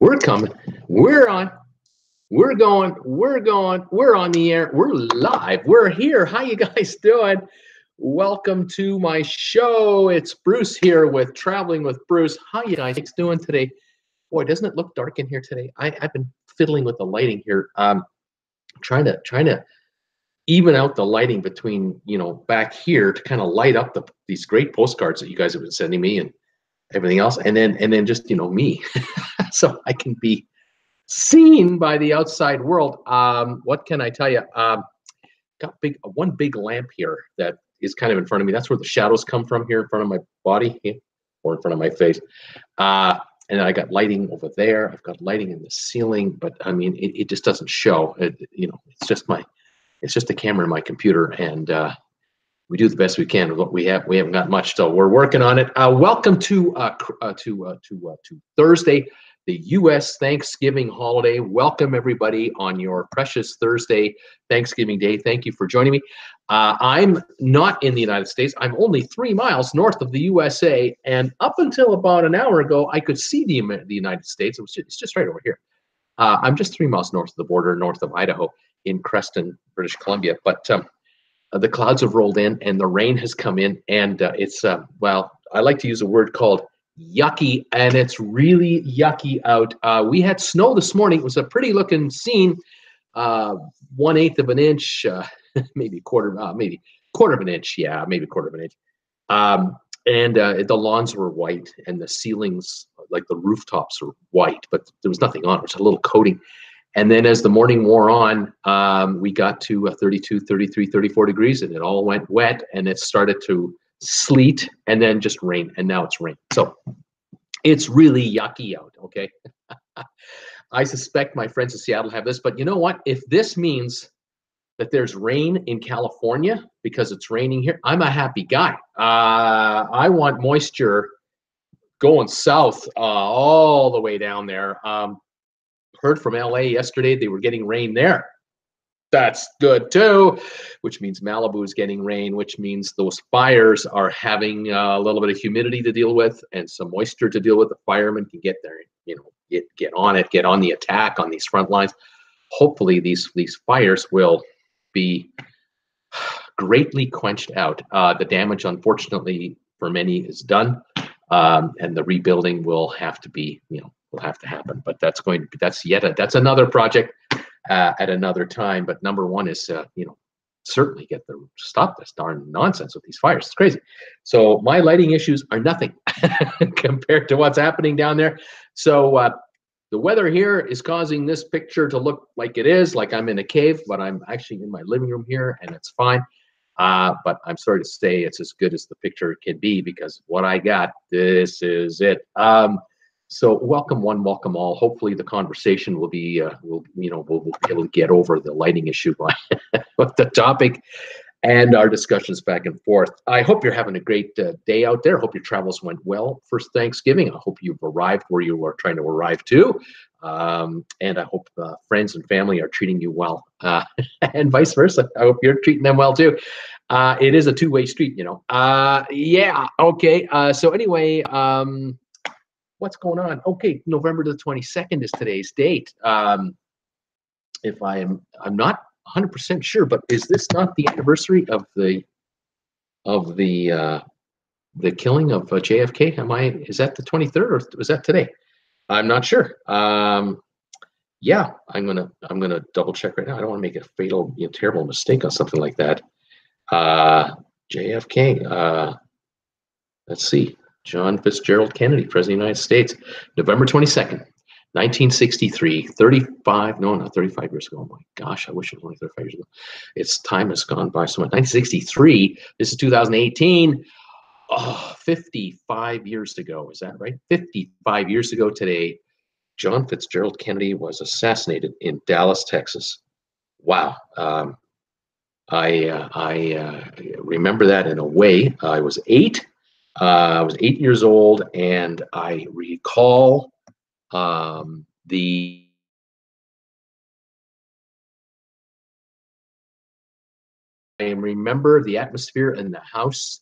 We're coming. We're on. We're going. We're going. We're on the air. We're live. We're here. How you guys doing? Welcome to my show. It's Bruce here with Traveling with Bruce. How you guys doing today? Boy, doesn't it look dark in here today? I've been fiddling with the lighting here. Trying to even out the lighting between, back here to kind of light up these great postcards that you guys have been sending me and everything else, and then just me, so I can be seen by the outside world. What can I tell you? Got one big lamp here that is kind of in front of me. That's where the shadows come from, here in front of my body, or in front of my face. And I got lighting over there. I've got lighting in the ceiling, but I mean, it just doesn't show. It's just the camera in my computer, and we do the best we can with what we have. We haven't got much, so we're working on it. Welcome to Thursday, the U.S. Thanksgiving holiday. Welcome everybody on your precious Thursday, Thanksgiving Day. Thank you for joining me. I'm not in the United States. I'm only 3 miles north of the USA, and up until about an hour ago, I could see the United States. It's just right over here. I'm just 3 miles north of the border, north of Idaho, in Creston, British Columbia. But the clouds have rolled in and the rain has come in, and it's, well, I like to use a word called yucky, and it's really yucky out. We had snow this morning. It was a pretty looking scene. 1/8 of an inch, maybe quarter of an inch. Yeah, maybe quarter of an inch. And the lawns were white, and the ceilings, like the rooftops, were white, but there was nothing on it. It was a little coating. And then as the morning wore on, we got to 32, 33, 34 degrees, and it all went wet, and it started to sleet and then just rain, and now it's rain. So it's really yucky out, okay? I suspect my friends in Seattle have this, but you know what? If this means that there's rain in California because it's raining here, I'm a happy guy. I want moisture going south all the way down there. Heard from LA yesterday they were getting rain there. That's good too, which means Malibu is getting rain, which means those fires are having a little bit of humidity to deal with and some moisture to deal with. The firemen can get there, get on it, get on the attack on these front lines. Hopefully these fires will be greatly quenched out. The damage, unfortunately, for many is done, and the rebuilding will have to be, will have to happen. But that's another project at another time. But number one is, certainly stop this darn nonsense with these fires. It's crazy. So my lighting issues are nothing compared to what's happening down there. So the weather here is causing this picture to look like it is, like I'm in a cave, but I'm actually in my living room here, and it's fine. But I'm sorry to say it's as good as the picture can be, because what I got, this is it. So welcome one, welcome all. Hopefully the conversation will be, we'll be able to get over the lighting issue by with the topic and our discussions back and forth. I hope you're having a great day out there. Hope your travels went well for Thanksgiving. I hope you've arrived where you are trying to arrive to. And I hope friends and family are treating you well, and vice versa. I hope you're treating them well too. It is a two-way street, Yeah, okay. So anyway, what's going on? Okay, November the 22nd is today's date. If I'm not 100% sure, but is this not the anniversary of the killing of JFK? Is that the 23rd, or was that today? I'm not sure. Yeah, I'm gonna double check right now. I don't want to make a fatal, terrible mistake on something like that. JFK. Let's see. John Fitzgerald Kennedy, President of the United States, November 22nd, 1963, 35 years ago. Oh my gosh, I wish it was only 35 years ago. Time has gone by so much. 1963, this is 2018. Oh, 55 years ago, is that right? 55 years ago today, John Fitzgerald Kennedy was assassinated in Dallas, Texas. Wow. I remember that in a way. I was 8. I was 8 years old, and I recall I remember the atmosphere in the house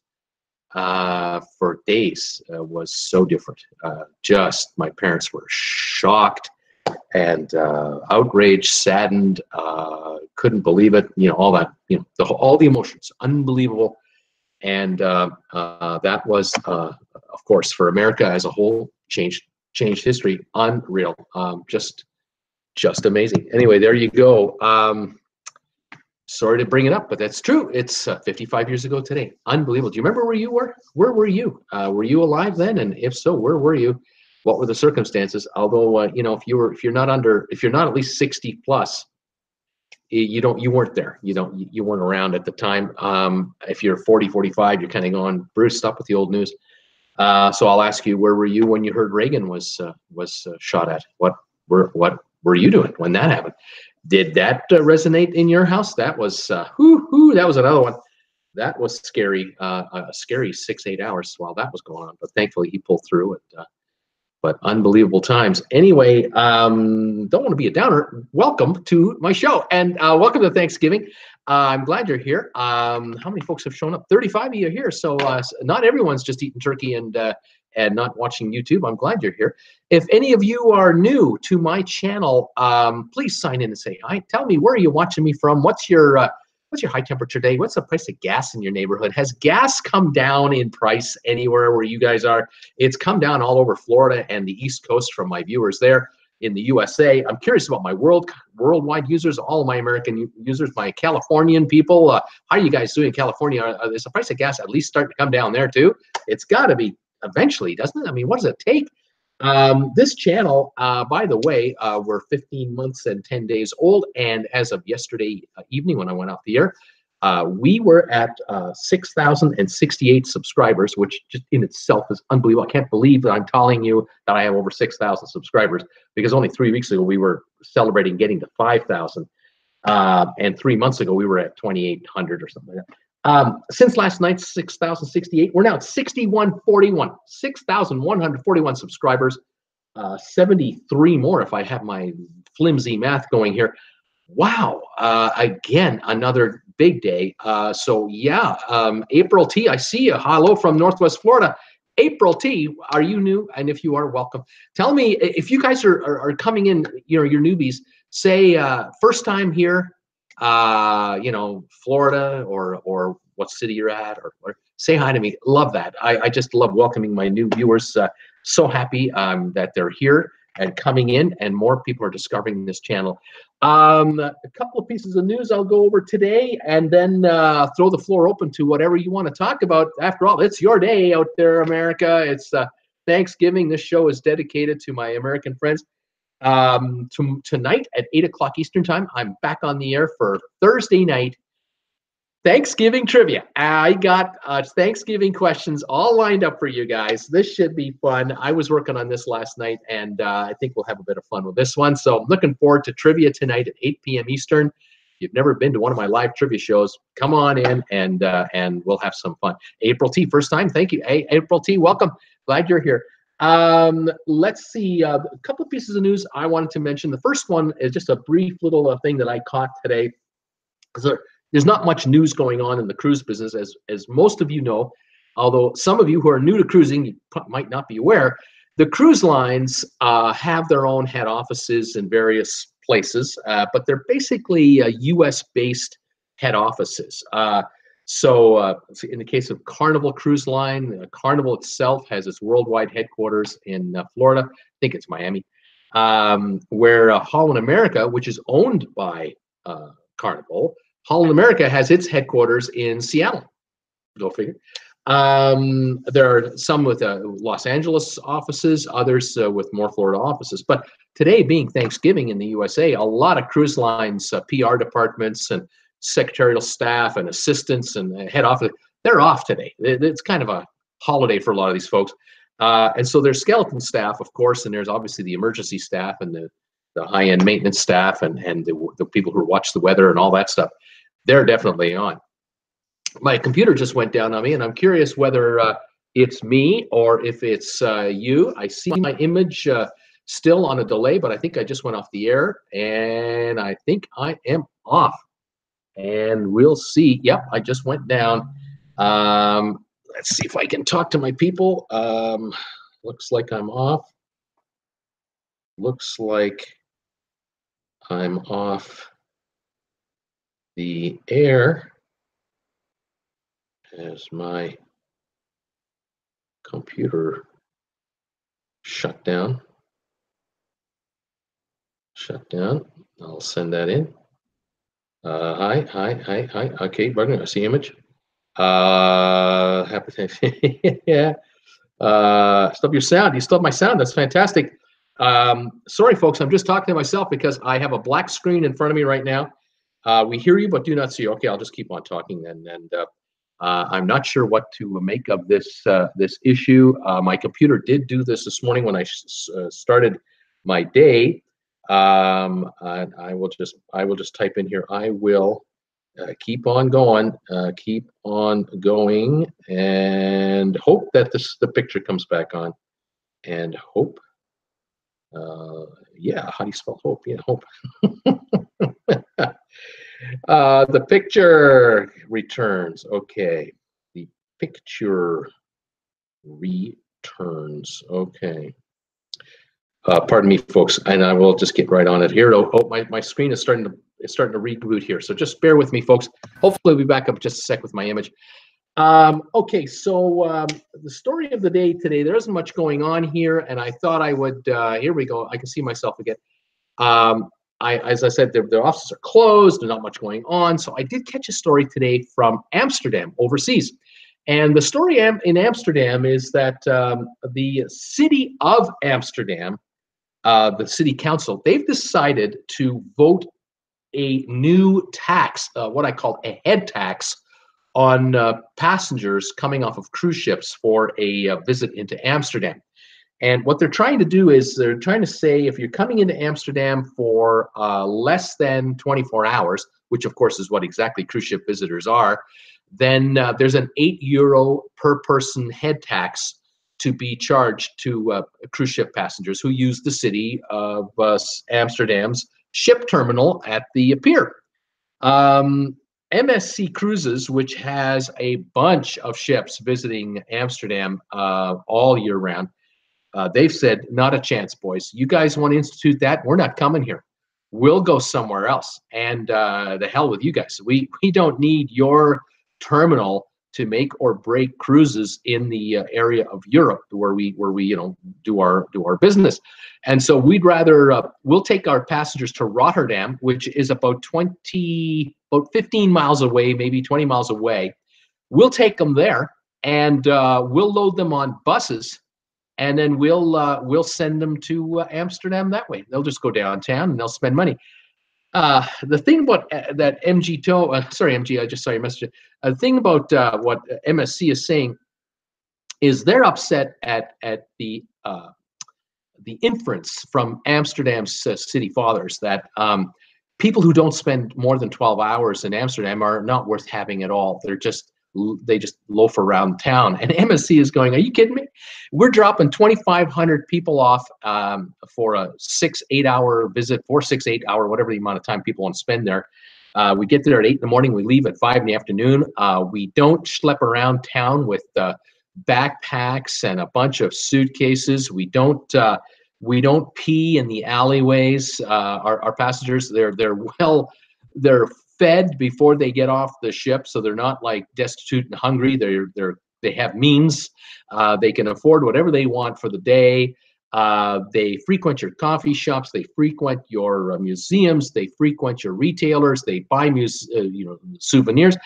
for days was so different. Just my parents were shocked and outraged, saddened, couldn't believe it. You know, all that. You know, all the emotions, unbelievable. And that was, of course, for America as a whole, changed history. Unreal. Just amazing. Anyway, there you go. Sorry to bring it up, but that's true. It's 55 years ago today. Unbelievable. Do you remember where you were? Where were you? Were you alive then? And if so, where were you? What were the circumstances? Although, you know, if you're not at least 60 plus, you weren't there. You weren't around at the time. If you're 40, 45, you're kind of going, Bruce, stop with the old news. So I'll ask you, where were you when you heard Reagan was shot at? What were you doing when that happened? Did that resonate in your house? That was that was another one. That was scary. A scary 6-8 hours while that was going on. But thankfully he pulled through it. But unbelievable times. Anyway, don't want to be a downer. Welcome to my show, and welcome to Thanksgiving. I'm glad you're here. How many folks have shown up? 35 of you are here. So not everyone's just eating turkey and not watching YouTube. I'm glad you're here. If any of you are new to my channel, please sign in and say hi. Tell me, where are you watching me from? What's your high temperature day? What's the price of gas in your neighborhood? Has gas come down in price anywhere where you guys are? It's come down all over Florida and the East Coast from my viewers there in the USA. I'm curious about my worldwide users, all of my American users, my Californian people. How are you guys doing in California? Is the price of gas at least starting to come down there too? It's got to be eventually, doesn't it? I mean, what does it take? This channel, by the way, we're 15 months and 10 days old, and as of yesterday evening when I went off the air, we were at 6,068 subscribers, which just in itself is unbelievable. I can't believe that I'm telling you that I have over 6,000 subscribers, because only 3 weeks ago we were celebrating getting to 5,000, and 3 months ago we were at 2,800 or something like that. Since last night's 6,068, we're now at 6,141 subscribers, 73 more if I have my flimsy math going here. Wow, again, another big day. So yeah, April T, I see you. Hello from Northwest Florida. April T, are you new? And if you are, welcome. Tell me, if you guys are coming in, you know, you're newbies, say first time here, you know, Florida or what city you're at, or say hi to me. Love that. I just love welcoming my new viewers. So happy that they're here and coming in, and more people are discovering this channel. A couple of pieces of news I'll go over today, and then throw the floor open to whatever you want to talk about. After all, it's your day out there, America. It's Thanksgiving. This show is dedicated to my American friends. Tonight at 8 o'clock Eastern time, I'm back on the air for Thursday night Thanksgiving trivia. I got Thanksgiving questions all lined up for you guys. This should be fun. I was working on this last night, and I think we'll have a bit of fun with this one. So I'm looking forward to trivia tonight at 8 p.m. Eastern. If you've never been to one of my live trivia shows, come on in, and we'll have some fun. April T, first time. Thank you. Hey, April T, welcome. Glad you're here. Let's see, a couple of pieces of news I wanted to mention. The first one is just a brief little thing that I caught today. There's not much news going on in the cruise business, as most of you know, although some of you who are new to cruising, you might not be aware. The cruise lines have their own head offices in various places, but they're basically US-based head offices. So in the case of Carnival Cruise Line, Carnival itself has its worldwide headquarters in Florida. I think it's Miami, where Holland America, which is owned by Carnival, Holland America has its headquarters in Seattle. Go figure. There are some with Los Angeles offices, others with more Florida offices. But today being Thanksgiving in the USA, a lot of cruise lines, PR departments and secretarial staff and assistants and head office, they're off today. It's kind of a holiday for a lot of these folks. And so there's skeleton staff, of course, and there's obviously the emergency staff and the high-end maintenance staff and the people who watch the weather and all that stuff. They're definitely on. My computer just went down on me, and I'm curious whether it's me or if it's you. I see my image still on a delay, but I think I just went off the air, and I think I am off. And we'll see. Yep, I just went down. Let's see if I can talk to my people. Looks like I'm off. looks like I'm off the air as my computer shut down. I'll send that in. Hi. Okay, button. I see image. Happy Thanksgiving. Yeah. Stop your sound. You stopped my sound. That's fantastic. Sorry, folks. I'm just talking to myself because I have a black screen in front of me right now. We hear you, but do not see you. Okay, I'll just keep on talking then. And I'm not sure what to make of this this issue. My computer did do this morning when I started my day. I will just type in here. I will keep on going, and hope that the picture comes back on. And hope. Yeah, how do you spell hope? Yeah, hope. The picture returns. Okay, the picture returns. Okay. Pardon me, folks, and I will just get right on it here. Oh, my screen is starting to reboot here, so just bear with me, folks. Hopefully, we'll be back up just a sec with my image. Okay, so the story of the day today. There isn't much going on here, and I thought I would. Here we go. I can see myself again. As I said, their offices are closed. There's not much going on. So I did catch a story today from Amsterdam, overseas. And the story in Amsterdam is that the city of Amsterdam, the city council, they've decided to vote a new tax, what I call a head tax, on passengers coming off of cruise ships for a visit into Amsterdam. And what they're trying to do is they're trying to say if you're coming into Amsterdam for less than 24 hours, which of course is what exactly cruise ship visitors are, then there's an €8 per person head tax to be charged to cruise ship passengers who use the city of Amsterdam's ship terminal at the pier. MSC Cruises, which has a bunch of ships visiting Amsterdam all year round, they've said, not a chance, boys. You guys want to institute that? We're not coming here. We'll go somewhere else. And the hell with you guys. We don't need your terminal to make or break cruises in the area of Europe where we do our business. And so we'd rather we'll take our passengers to Rotterdam, which is about 15 miles away, maybe 20 miles away. We'll take them there, and we'll load them on buses. And then we'll send them to Amsterdam that way. They'll just go downtown and they'll spend money. The thing about that MG, I just saw your message. The thing about what MSC is saying is they're upset at the inference from Amsterdam's city fathers that people who don't spend more than 12 hours in Amsterdam are not worth having at all. They just loaf around town. And MSC is going, are you kidding me? We're dropping 2,500 people off for a 6-8 hour visit, 4-6-8 hour, whatever the amount of time people want to spend there. We get there at 8 in the morning. We leave at 5 in the afternoon. We don't schlep around town with backpacks and a bunch of suitcases. We don't pee in the alleyways. Our passengers, they're fed before they get off the ship, so they're not like destitute and hungry. They have means. They can afford whatever they want for the day. They frequent your coffee shops. They frequent your museums. They frequent your retailers. They buy souvenirs,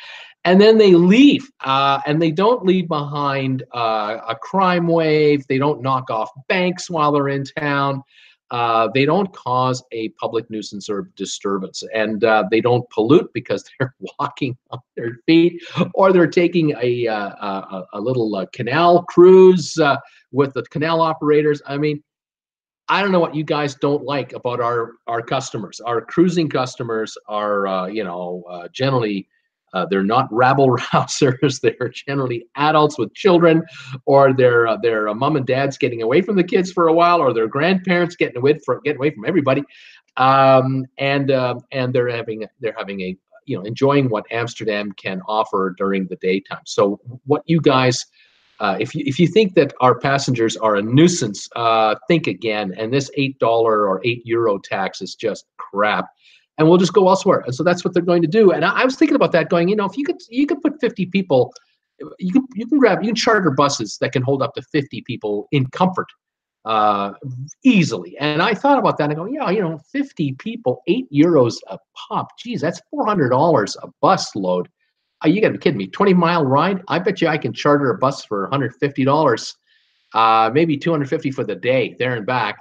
and then they leave. And they don't leave behind a crime wave. They don't knock off banks while they're in town. They don't cause a public nuisance or disturbance, and they don't pollute because they're walking on their feet, or they're taking a little canal cruise with the canal operators. I mean, I don't know what you guys don't like about our customers. Our cruising customers are, generally. They're not rabble-rousers. They're generally adults with children, or their mom and dad's getting away from the kids for a while, or their grandparents getting away from everybody, and they're having a enjoying what Amsterdam can offer during the daytime. So what you guys if you think that our passengers are a nuisance, think again. And this $8 or €8 tax is just crap, and we'll just go elsewhere. And so that's what they're going to do. And I was thinking about that, going, if you could put 50 people, you can charter buses that can hold up to 50 people in comfort, easily. And I thought about that and I go, yeah, 50 people, €8 a pop. Geez, that's $400 a bus load. You gotta be kidding me. 20-mile ride. I bet you I can charter a bus for $150, maybe $250 for the day there and back.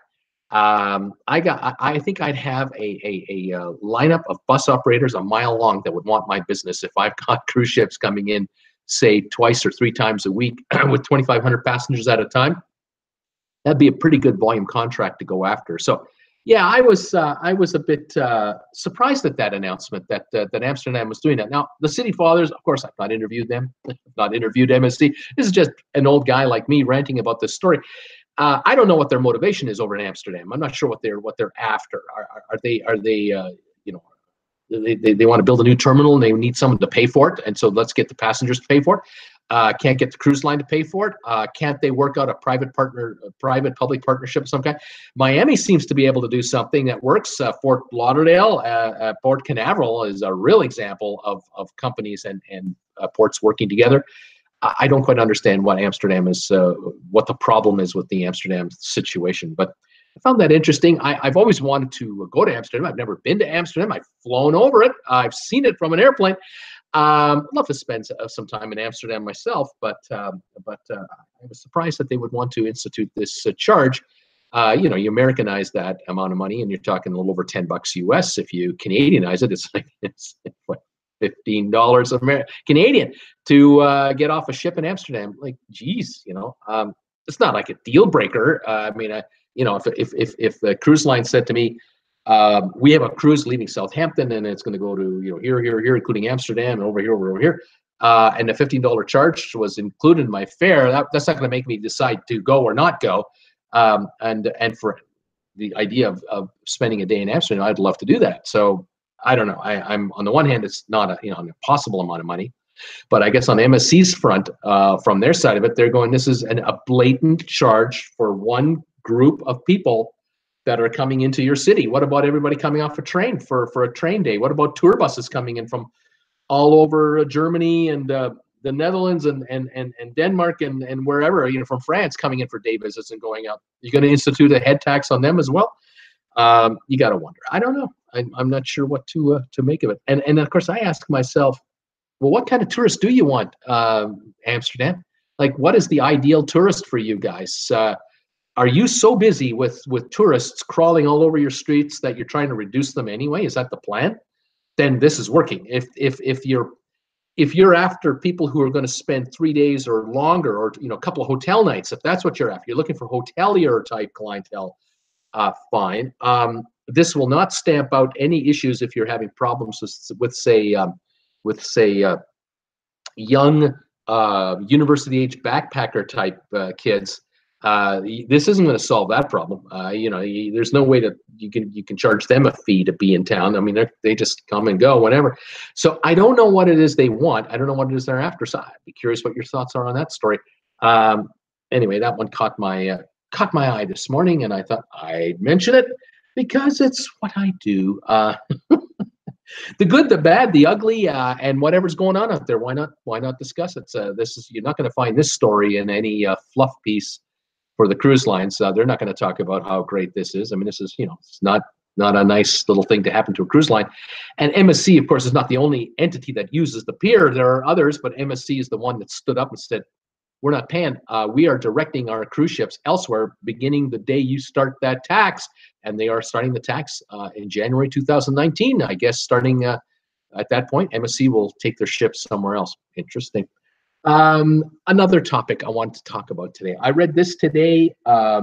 I think I'd have a lineup of bus operators a mile long that would want my business if I've got cruise ships coming in, say twice or three times a week with 2,500 passengers at a time. That'd be a pretty good volume contract to go after. So, yeah, I was a bit surprised at that announcement that Amsterdam was doing that. Now, the city fathers, of course, I've not interviewed them, not interviewed MSC. This is just an old guy like me ranting about this story. I don't know what their motivation is over in Amsterdam. I'm not sure what they're after. Are they they want to build a new terminal and they need someone to pay for it, and so let's get the passengers to pay for it. Can't get the cruise line to pay for it. Can't they work out a private-public partnership of some kind? Miami seems to be able to do something that works. Fort Lauderdale, Port Canaveral is a real example of companies and ports working together. I don't quite understand what Amsterdam is, what the problem is with the Amsterdam situation, but I found that interesting. I've always wanted to go to Amsterdam. I've never been to Amsterdam. I've flown over it. I've seen it from an airplane. I'd love to spend some time in Amsterdam myself, but I was surprised that they would want to institute this charge. You Americanize that amount of money, and you're talking a little over $10 US. If you Canadianize it, it's what, $15 Canadian to get off a ship in Amsterdam. Like, geez, it's not like a deal breaker. If the cruise line said to me, we have a cruise leaving Southampton and it's going to go to here, including Amsterdam, and over here, and the $15 charge was included in my fare, that's not going to make me decide to go or not go. And for the idea of spending a day in Amsterdam, I'd love to do that. So I don't know. I'm on the one hand, it's not an impossible amount of money, but I guess on MSC's front, from their side of it, they're going, this is a blatant charge for one group of people that are coming into your city. What about everybody coming off a train for a train day? What about tour buses coming in from all over Germany and the Netherlands and Denmark and wherever, from France coming in for day visits and going out? You're going to institute a head tax on them as well? You got to wonder. I don't know. I'm not sure what to make of it. And of course, I ask myself, well, what kind of tourist do you want, Amsterdam? Like, what is the ideal tourist for you guys? Are you so busy with tourists crawling all over your streets that you're trying to reduce them anyway? Is that the plan? Then this is working. If you're after people who are going to spend 3 days or longer, or a couple of hotel nights, if that's what you're after, you're looking for hotelier type clientele, fine. This will not stamp out any issues if you're having problems with say young university age backpacker type kids. This isn't going to solve that problem. There's no way that you can charge them a fee to be in town. I mean, they just come and go whenever. So I don't know what it is they want. I don't know what it is they're after. So I'd be curious what your thoughts are on that story. Anyway, that one caught my eye this morning, and I thought I'd mention it because it's what I do. The good, the bad, the ugly, and whatever's going on out there. Why not discuss it? You're not going to find this story in any fluff piece for the cruise lines. They're not going to talk about how great this is. I mean, this is, it's not a nice little thing to happen to a cruise line. And MSC, of course, is not the only entity that uses the pier. There are others, but MSC is the one that stood up and said, we're not paying. We are directing our cruise ships elsewhere beginning the day you start that tax. And they are starting the tax in January 2019. I guess starting at that point, MSC will take their ships somewhere else. Interesting. Another topic I want to talk about today. I read this today. I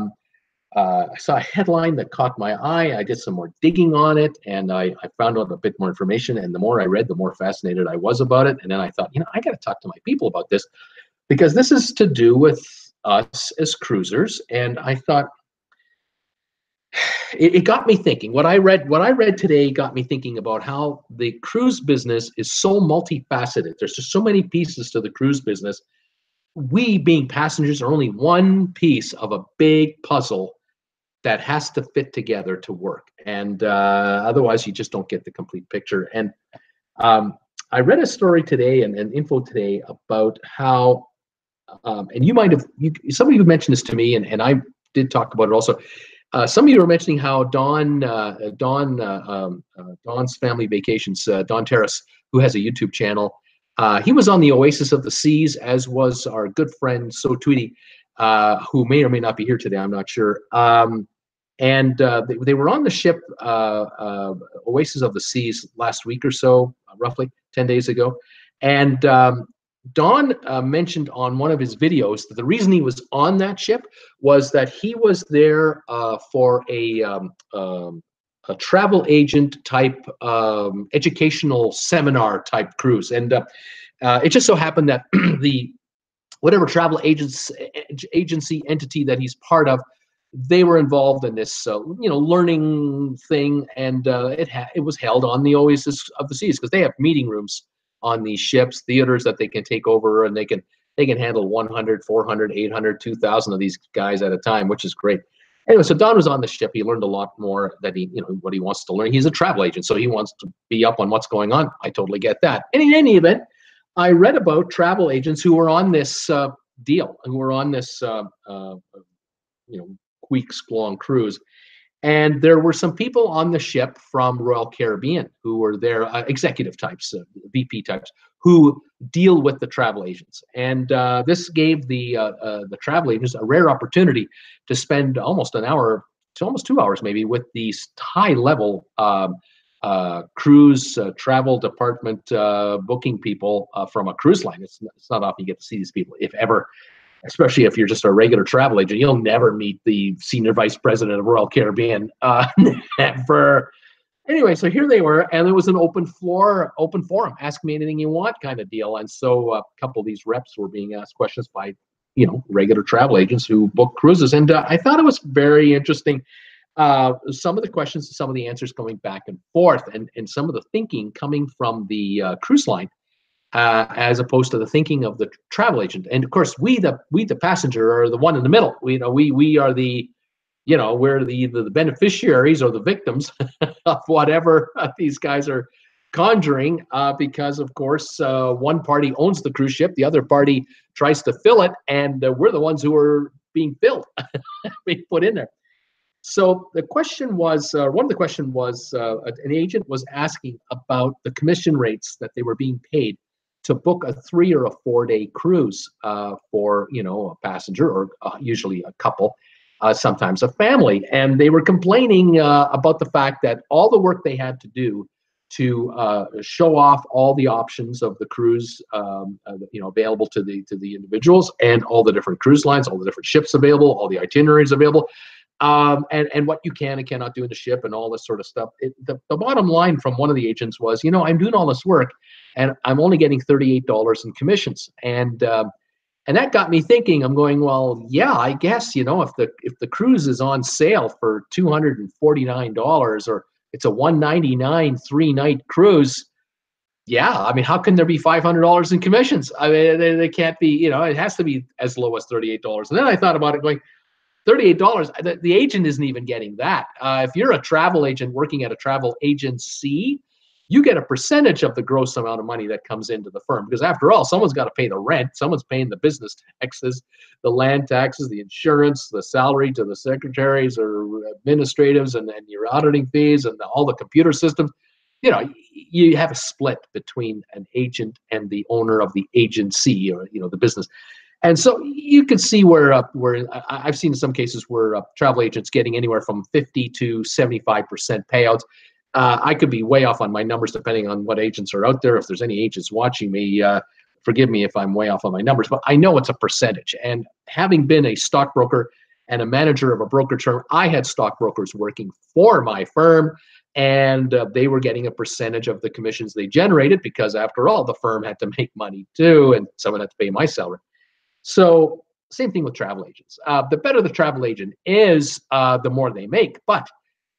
saw a headline that caught my eye. I did some more digging on it, and I found out a bit more information. And the more I read, the more fascinated I was about it. And then I thought, I got to talk to my people about this, because this is to do with us as cruisers. And I thought, it got me thinking. What I read today got me thinking about how the cruise business is so multifaceted. There's just so many pieces to the cruise business we being passengers are only one piece of a big puzzle that has to fit together to work. And otherwise, you just don't get the complete picture. And I read a story today and info today about how, and you might have, somebody who mentioned this to me, and I did talk about it also. Some of you were mentioning how Don's Family Vacations, Don Terrace, who has a YouTube channel, he was on the Oasis of the Seas, as was our good friend So Tweedy, who may or may not be here today. I'm not sure. And they were on the ship Oasis of the Seas last week or so, roughly 10 days ago. And Don mentioned on one of his videos that the reason he was on that ship was that he was there for a travel agent type educational seminar type cruise. And it just so happened that the whatever travel agency entity that he's part of, they were involved in this, learning thing, and it was held on the Oasis of the Seas because they have meeting rooms on these ships, theaters that they can take over, and they can handle 100, 400, 800, 2,000 of these guys at a time, which is great. Anyway, so Don was on the ship. He learned a lot more that what he wants to learn. He's a travel agent, so he wants to be up on what's going on. I totally get that. And in any event, I read about travel agents who were on this deal, who were on this weeks-long cruise. And there were some people on the ship from Royal Caribbean who were there, executive types, VP types, who deal with the travel agents. And this gave the travel agents a rare opportunity to spend almost an hour to almost 2 hours maybe with these high-level cruise travel department booking people from a cruise line. It's not often you get to see these people, if ever. Especially if you're just a regular travel agent, you'll never meet the senior vice president of Royal Caribbean. Never. Anyway, so here they were, and it was an open forum, ask me anything you want kind of deal. And so a couple of these reps were being asked questions by, regular travel agents who book cruises. And I thought it was very interesting. Some of the questions, some of the answers going back and forth, and some of the thinking coming from the cruise line. As opposed to the thinking of the travel agent. And of course, we the passenger are the one in the middle. We are the, we're the beneficiaries or the victims of whatever these guys are conjuring, because of course one party owns the cruise ship, the other party tries to fill it, and we're the ones who are being filled, being put in there. So the question was, one of the questions was, an agent was asking about the commission rates that they were being paid to book a 3 or a 4 day cruise for a passenger, or usually a couple, sometimes a family. And they were complaining about the fact that all the work they had to do to show off all the options of the cruise, available to the individuals, and all the different cruise lines, all the different ships available, all the itineraries available, and what you can and cannot do in the ship, and all this sort of stuff. The bottom line from one of the agents was, I'm doing all this work, and I'm only getting $38 in commissions. And that got me thinking. I'm going, well, yeah, I guess, if the cruise is on sale for $249, or it's a $199 3-night cruise, yeah, I mean, how can there be $500 in commissions? I mean, they can't be, it has to be as low as $38. And then I thought about it going, $38, the agent isn't even getting that. If you're a travel agent working at a travel agency, you get a percentage of the gross amount of money that comes into the firm, because after all, someone's got to pay the rent, someone's paying the business taxes, the land taxes, the insurance, the salary to the secretaries or administratives, and then your auditing fees and all the computer systems. You have a split between an agent and the owner of the agency, or the business. And so you can see where I've seen in some cases where travel agents getting anywhere from 50 to 75% payouts. I could be way off on my numbers depending on what agents are out there. If there's any agents watching me, forgive me if I'm way off on my numbers, but I know it's a percentage. And having been a stockbroker and a manager of a brokerage firm, I had stockbrokers working for my firm, and they were getting a percentage of the commissions they generated, because after all, the firm had to make money too, and someone had to pay my salary. So same thing with travel agents. The better the travel agent is, the more they make. But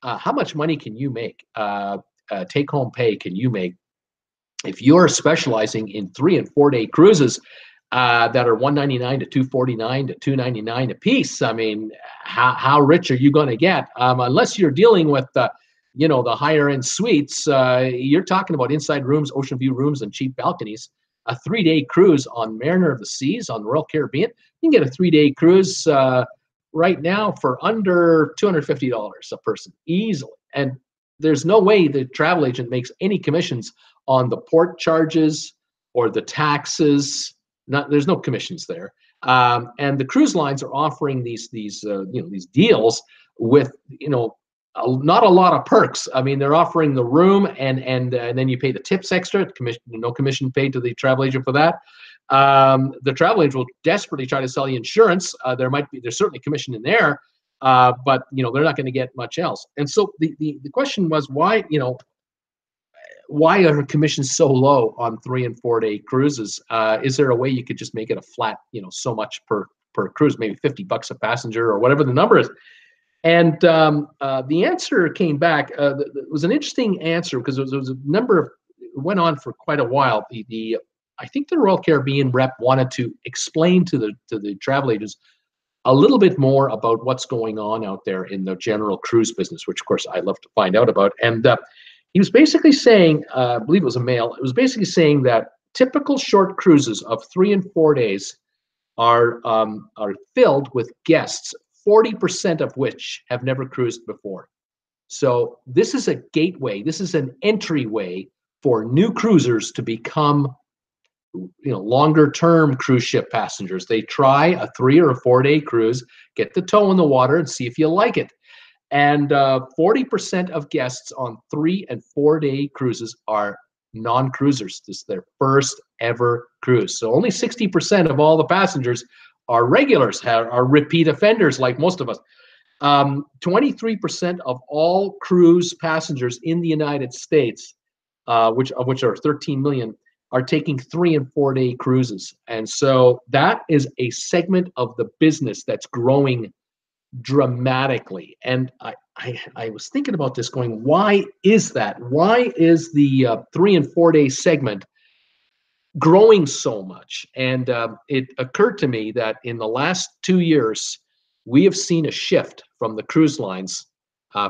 how much money can you make? Take-home pay can you make if you're specializing in 3 and 4 day cruises? that are $199 to $249 to $299 a piece. I mean, how rich are you going to get? Unless you're dealing with the higher end suites, you're talking about inside rooms, ocean view rooms, and cheap balconies. A 3-day cruise on Mariner of the Seas on Royal Caribbean, you can get a 3-day cruise right now for under $250 a person easily. And there's no way the travel agent makes any commissions on the port charges or the taxes. There's no commissions there. And the cruise lines are offering these deals with not a lot of perks. I mean, they're offering the room and then you pay the tips extra. No commission paid to the travel agent for that. The travel agent will desperately try to sell you insurance. There's certainly commission in there, but they're not going to get much else. And so the question was, why are commissions so low on 3 and 4 day cruises? Is there a way you could just make it a flat, so much per cruise, maybe $50 a passenger or whatever the number is? And the answer came back. It was an interesting answer because there was a number of, it went on for quite a while. I think the Royal Caribbean rep wanted to explain to the travel agents a little bit more about what's going on out there in the general cruise business, which of course I love to find out about. And he was basically saying, I believe it was a male, it was basically saying that typical short cruises of 3 and 4 days are filled with guests, 40% of which have never cruised before. So this is a gateway, this is an entryway for new cruisers to become longer term cruise ship passengers. They try a 3 or a 4 day cruise, get the toe in the water and see if you like it. And 40% of guests on 3 and 4 day cruises are non-cruisers. This is their first ever cruise. So only 60% of all the passengers are regulars, are repeat offenders like most of us. 23% of all cruise passengers in the United States, which are 13 million, are taking 3 and 4 day cruises. And so that is a segment of the business that's growing dramatically. And I was thinking about this going, why is that? Why is the 3 and 4 day segment growing so much? And it occurred to me that in the last 2 years, we have seen a shift from the cruise lines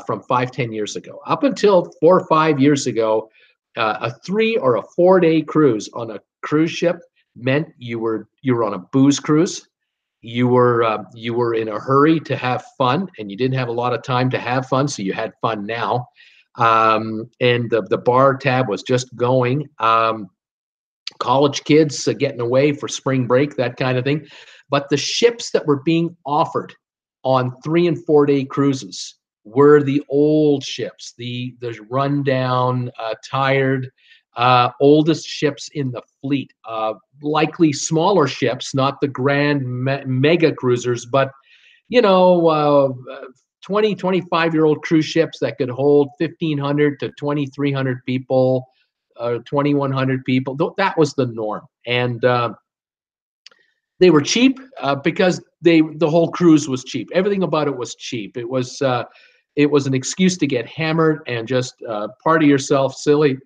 from 5-10 years ago. Up until 4 or 5 years ago, a 3 or a 4 day cruise on a cruise ship meant you were on a booze cruise. You were in a hurry to have fun, and you didn't have a lot of time to have fun, so you had fun now. And the bar tab was just going. College kids getting away for spring break, that kind of thing. But the ships that were being offered on 3 and 4 day cruises were the old ships, the rundown, tired, oldest ships in the fleet, likely smaller ships, not the grand mega cruisers, but 20, 25-year-old cruise ships that could hold 1,500 to 2,300 people, 2,100 people. That was the norm. And they were cheap because the whole cruise was cheap. Everything about it was cheap. It was an excuse to get hammered and just party yourself silly.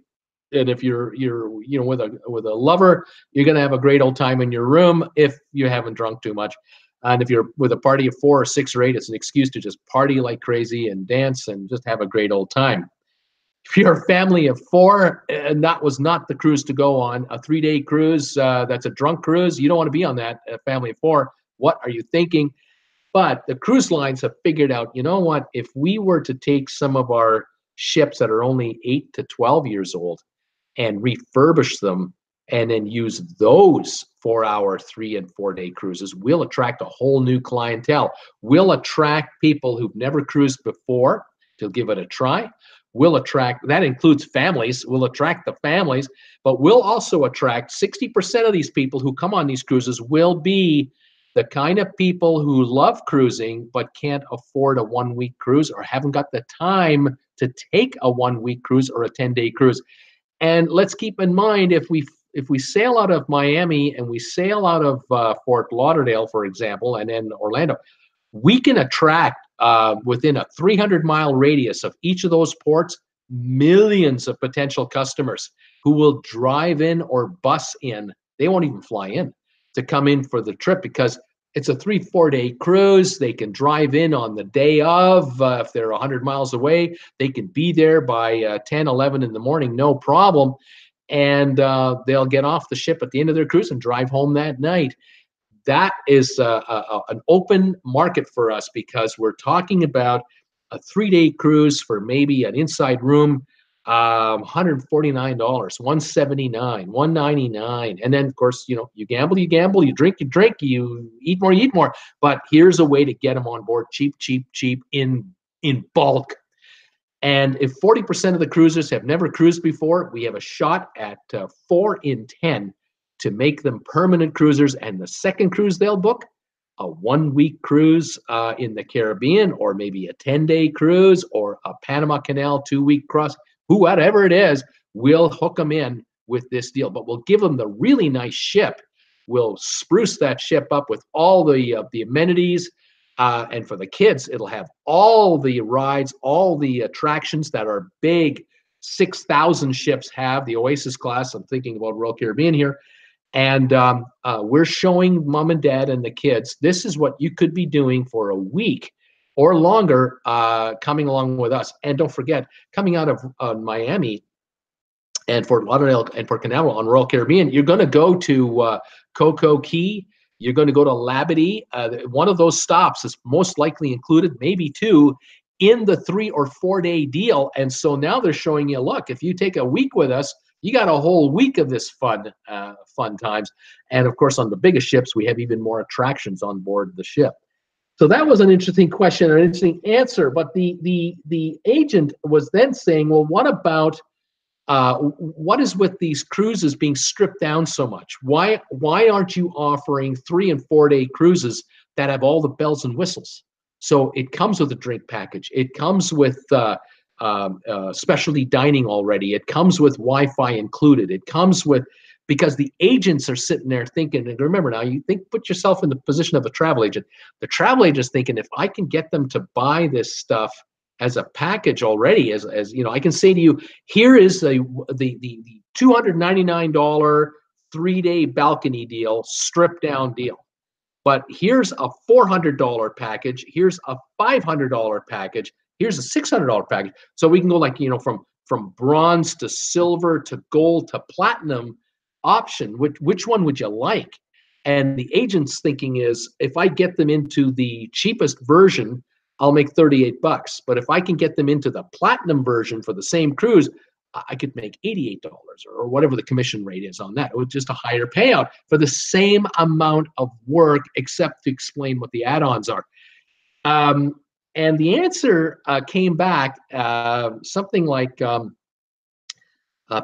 And if you're with a lover, you're gonna have a great old time in your room if you haven't drunk too much. And if you're with a party of 4 or 6 or 8, it's an excuse to just party like crazy and dance and just have a great old time. If you're a family of 4, and that was not the cruise to go on, a 3 day cruise, that's a drunk cruise, you don't want to be on that. A family of 4, what are you thinking? But the cruise lines have figured out, you know what, if we were to take some of our ships that are only 8 to 12 years old and refurbish them and then use those 4-hour 3 and 4 day cruises, we'll attract a whole new clientele. We'll attract people who've never cruised before to give it a try. We'll attract, that includes families, we'll attract the families, but we'll also attract 60% of these people who come on these cruises will be the kind of people who love cruising but can't afford a 1-week cruise or haven't got the time to take a 1-week cruise or a 10-day cruise. And let's keep in mind, if we sail out of Miami and we sail out of Fort Lauderdale, for example, and then Orlando, we can attract within a 300-mile radius of each of those ports millions of potential customers who will drive in or bus in. They won't even fly in. to come in for the trip, because it's a 3-4 day cruise. They can drive in on the day of. If they're 100 miles away, they can be there by 10, 11 in the morning, no problem. And they'll get off the ship at the end of their cruise and drive home that night. That is an open market for us, because we're talking about a 3-day cruise for maybe an inside room, $149, $179, $199. And then, of course, you gamble, you drink, you eat more. But here's a way to get them on board cheap in bulk. And if 40% of the cruisers have never cruised before, we have a shot at 4 in 10 to make them permanent cruisers. And the second cruise they'll book, a 1-week cruise in the Caribbean, or maybe a 10-day cruise, or a Panama Canal 2-week cross, whatever it is, we'll hook them in with this deal. But we'll give them the really nice ship. We'll spruce that ship up with all the amenities. And for the kids, it'll have all the rides, all the attractions that our big 6,000 ships have, the Oasis class. I'm thinking about Royal Caribbean here. And we're showing mom and dad and the kids, this is what you could be doing for a week or longer, coming along with us. And don't forget, coming out of Miami and Fort Lauderdale and Port Canaveral on Royal Caribbean, you're going to go to Coco Key. You're going to go to Labadee. One of those stops is most likely included, maybe 2, in the 3 or 4 day deal. And so now they're showing you, look, if you take a week with us, you got a whole week of this fun times. And of course, on the biggest ships, we have even more attractions on board the ship. So that was an interesting question, an interesting answer. But the agent was then saying, well, what about what is with these cruises being stripped down so much? Why aren't you offering 3 and 4 day cruises that have all the bells and whistles? So it comes with a drink package. It comes with specialty dining already. It comes with Wi-Fi included. It comes with, because the agents are sitting there thinking, and remember now, put yourself in the position of a travel agent. The travel agent's thinking, if I can get them to buy this stuff as a package already, as I can say to you, here is the $299 3-day balcony deal, stripped down deal. But here's a $400 package. Here's a $500 package. Here's a $600 package. So we can go like, from bronze to silver to gold to platinum option. Which one would you like? And the agent's thinking is, if I get them into the cheapest version, I'll make $38. But if I can get them into the platinum version for the same cruise, I could make $88 or whatever the commission rate is on that. It was just a higher payout for the same amount of work, except to explain what the add-ons are. And the answer came back something like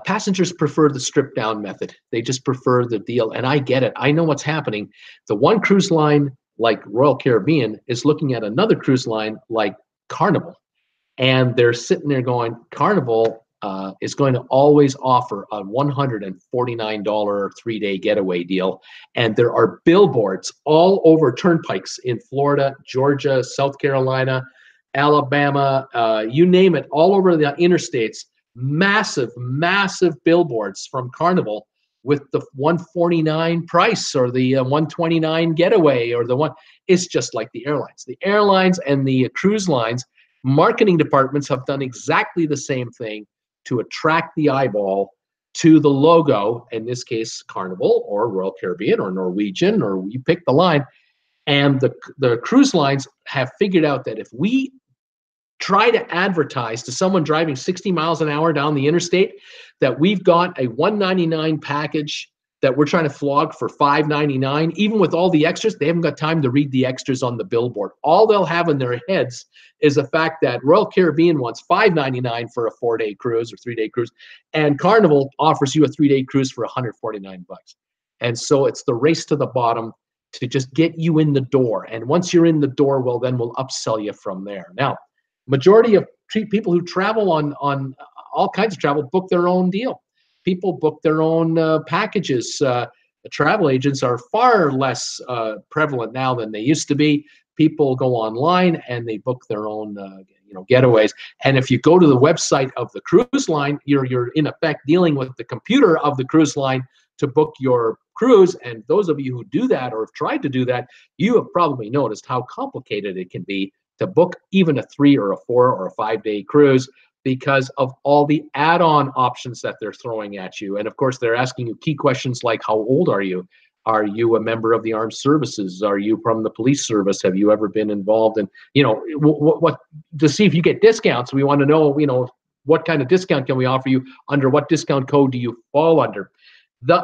passengers prefer the stripped down method. They just prefer the deal. And I get it. I know what's happening. The one cruise line like Royal Caribbean is looking at another cruise line like Carnival. And they're sitting there going, Carnival is going to always offer a $149 3-day getaway deal. And there are billboards all over turnpikes in Florida, Georgia, South Carolina, Alabama, you name it, all over the interstates, massive billboards from Carnival with the $149 price or the $129 getaway or the one. It's just like the airlines. The airlines and the cruise lines marketing departments have done exactly the same thing to attract the eyeball to the logo, in this case, Carnival or Royal Caribbean or Norwegian, or you pick the line. And the cruise lines have figured out that if we try to advertise to someone driving 60 miles an hour down the interstate that we've got a $199 package that we're trying to flog for $599, even with all the extras, they haven't got time to read the extras on the billboard. All they'll have in their heads is the fact that Royal Caribbean wants $599 for a 4-day cruise or 3-day cruise, and Carnival offers you a 3-day cruise for $149. And so it's the race to the bottom to just get you in the door. And once you're in the door, well, then we'll upsell you from there. Now, majority of people who travel on all kinds of travel book their own deal. People book their own packages. The travel agents are far less prevalent now than they used to be. People go online and they book their own getaways. And if you go to the website of the cruise line, you're in effect dealing with the computer of the cruise line to book your cruise. And those of you who do that or have tried to do that, you have probably noticed how complicated it can be to book even a 3 or a 4 or a 5-day cruise because of all the add-on options that they're throwing at you. And of course, they're asking you key questions like, how old are you? Are you a member of the armed services? Are you from the police service? Have you ever been involved in, what to see if you get discounts? We want to know, what kind of discount can we offer you? Under what discount code do you fall under?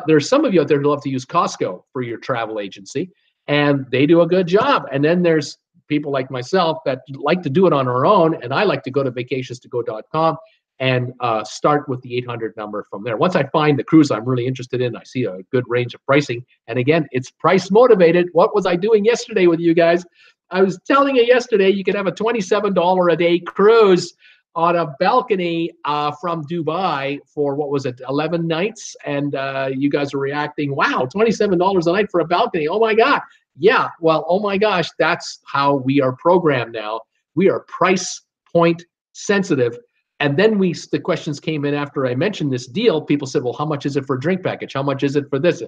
There's some of you out there who love to use Costco for your travel agency, and they do a good job. And then there's people like myself that like to do it on our own, and I like to go to vacationstogo.com and start with the 800 number from there. Once I find the cruise I'm really interested in, I see a good range of pricing. And again, it's price motivated. What was I doing yesterday with you guys? I was telling you yesterday you could have a $27 a day cruise on a balcony from Dubai for, what was it, 11 nights? And you guys are reacting, wow, $27 a night for a balcony. Oh my God. Yeah, well, oh my gosh, that's how we are programmed now. We are price point sensitive. And then the questions came in after I mentioned this deal. People said, well, how much is it for a drink package? How much is it for this?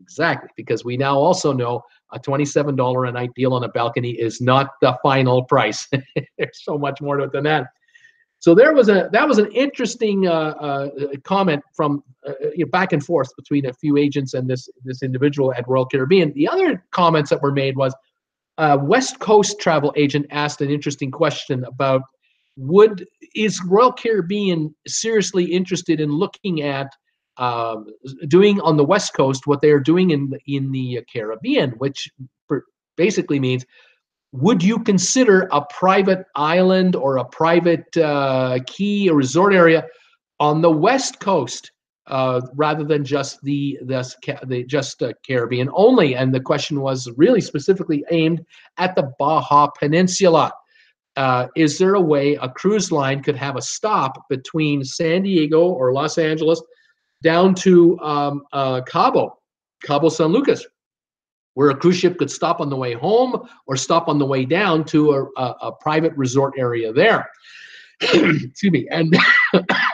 Exactly, because we now also know a $27 a night deal on a balcony is not the final price. There's so much more to it than that. So that was an interesting comment from back and forth between a few agents and this individual at Royal Caribbean. The other comments that were made was West Coast travel agent asked an interesting question about is Royal Caribbean seriously interested in looking at doing on the West Coast what they are doing in the Caribbean, which basically means, would you consider a private island or a private key or resort area on the West Coast rather than just the Caribbean only? And the question was really specifically aimed at the Baja Peninsula. Is there a way a cruise line could have a stop between San Diego or Los Angeles down to Cabo San Lucas, where a cruise ship could stop on the way home or stop on the way down to a private resort area there? Excuse me. And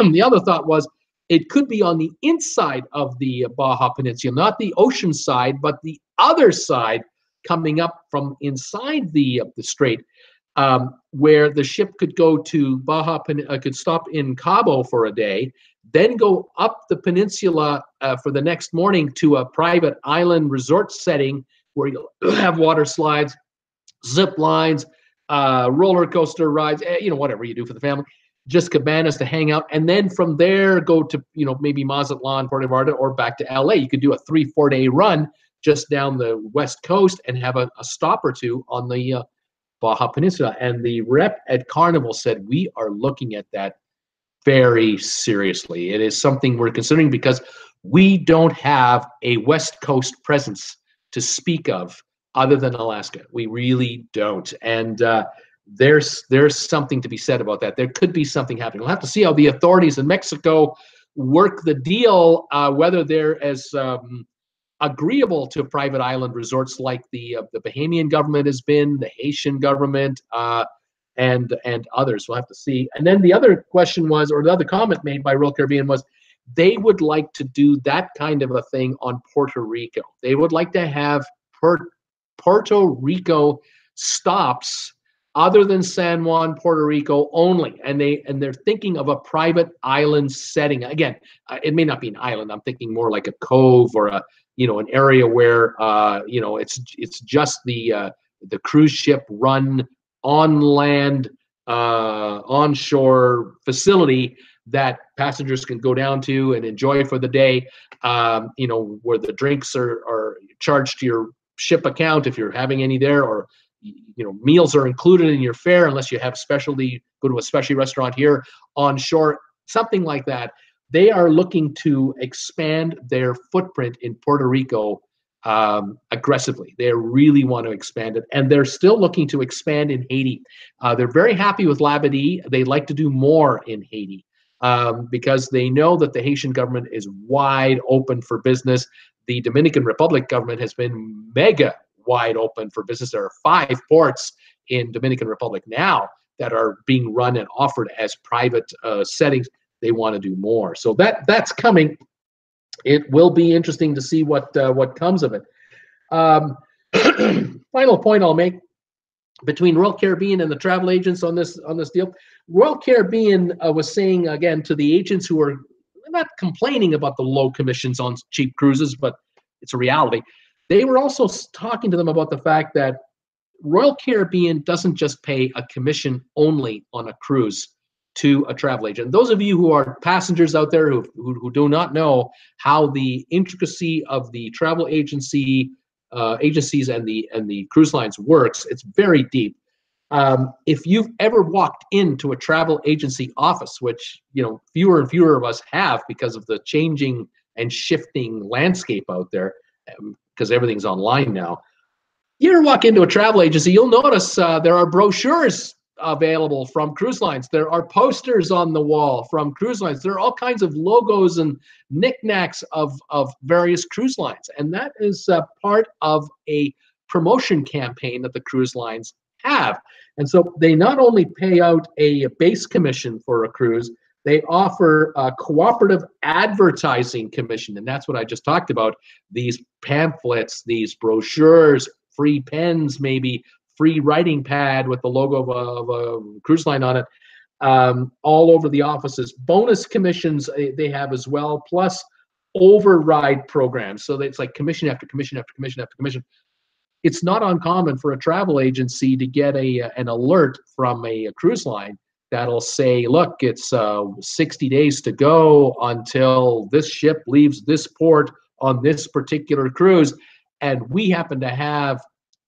the other thought was, it could be on the inside of the Baja Peninsula, not the ocean side, but the other side coming up from inside the strait, where the ship could go to could stop in Cabo for a day, then go up the peninsula for the next morning to a private island resort setting where you'll have water slides, zip lines, roller coaster rides, whatever you do for the family, just cabanas to hang out. And then from there, go to, maybe Mazatlan, Puerto Vallarta, or back to LA. You could do a 3-4 day run just down the West Coast and have a stop or two on the Baja Peninsula. And the rep at Carnival said, we are looking at that very seriously. It is something we're considering because we don't have a West Coast presence to speak of other than Alaska. We really don't. And there's something to be said about that. There could be something happening. We'll have to see how the authorities in Mexico work the deal, whether they're as agreeable to private island resorts like the Bahamian government has been, the Haitian government, and others. We'll have to see. And then the other question was, or the other comment made by Royal Caribbean was, they would like to do that kind of a thing on Puerto Rico. They would like to have Puerto Rico stops other than San Juan, Puerto Rico only, and they're thinking of a private island setting. Again, it may not be an island. I'm thinking more like a cove or an area where it's just the cruise ship run on land onshore facility that passengers can go down to and enjoy for the day. Where the drinks are charged to your ship account if you're having any there, or meals are included in your fare unless you have go to a specialty restaurant here on shore, something like that. They are looking to expand their footprint in Puerto Rico aggressively. They really want to expand it, and they're still looking to expand in Haiti. They're very happy with Labadee. They'd like to do more in Haiti because they know that the Haitian government is wide open for business. The Dominican Republic government has been mega wide open for business. There are 5 ports in Dominican Republic now that are being run and offered as private settings. They want to do more. So that's coming. it will be interesting to see what comes of it. Um, Final point I'll make between Royal Caribbean and the travel agents on this deal. Royal Caribbean was saying again to the agents who are not complaining about the low commissions on cheap cruises, but it's a reality. They were also talking to them about the fact that Royal Caribbean doesn't just pay a commission only on a cruise to a travel agent. Those of you who are passengers out there who do not know how the intricacy of the travel agencies and the cruise lines works, it's very deep. If you've ever walked into a travel agency office, which fewer and fewer of us have because of the changing and shifting landscape out there, because everything's online now. You ever walk into a travel agency, you'll notice there are brochures available from cruise lines. There are posters on the wall from cruise lines. There are all kinds of logos and knickknacks of various cruise lines. And that is part of a promotion campaign that the cruise lines have. And so they not only pay out a base commission for a cruise, they offer a cooperative advertising commission. And that's what I just talked about. These pamphlets, these brochures, free pens, maybe free writing pad with the logo of a cruise line on it, all over the offices. Bonus commissions they have as well, plus override programs. So it's like commission after commission after commission after commission. It's not uncommon for a travel agency to get an alert from a cruise line that'll say, look, it's 60 days to go until this ship leaves this port on this particular cruise. And we happen to have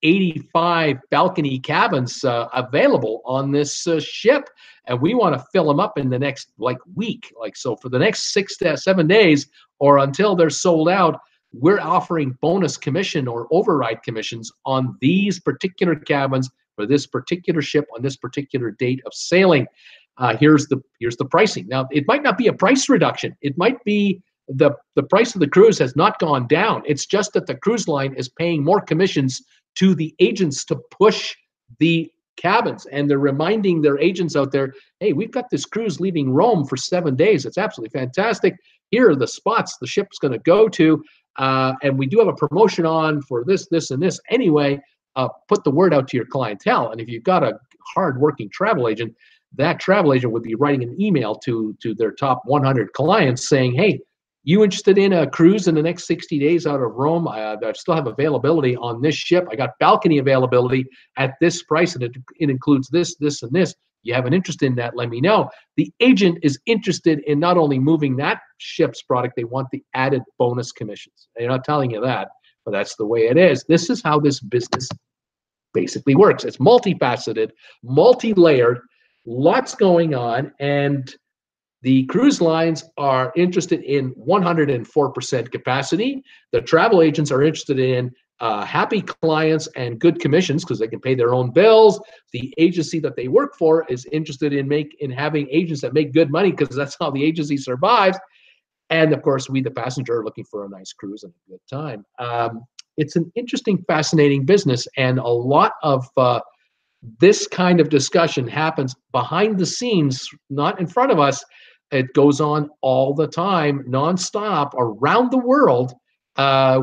85 balcony cabins available on this ship, and we want to fill them up in the next week. So for the next 6 to 7 days, or until they're sold out, we're offering bonus commission or override commissions on these particular cabins for this particular ship on this particular date of sailing. Here's the pricing. Now, it might not be a price reduction. It might be the price of the cruise has not gone down. It's just that the cruise line is paying more commissions to the agents to push the cabins. And they're reminding their agents out there, hey, we've got this cruise leaving Rome for 7 days. It's absolutely fantastic. Here are the spots the ship's going to go to. And we do have a promotion on for this, this, and this. Anyway, put the word out to your clientele. And if you've got a hard-working travel agent, that travel agent would be writing an email to their top 100 clients saying, hey, you interested in a cruise in the next 60 days out of Rome? I still have availability on this ship. I got balcony availability at this price, and it includes this, this, and this. You have an interest in that, let me know. The agent is interested in not only moving that ship's product, they want the added bonus commissions. They're not telling you that, but that's the way it is. This is how this business basically works. It's multifaceted, multi-layered, lots going on, and the cruise lines are interested in 104% capacity. The travel agents are interested in happy clients and good commissions because they can pay their own bills. The agency that they work for is interested in having agents that make good money because that's how the agency survives. And of course, we, the passenger, are looking for a nice cruise and a good time. It's an interesting, fascinating business, and a lot of this kind of discussion happens behind the scenes, not in front of us. It goes on all the time, nonstop, around the world,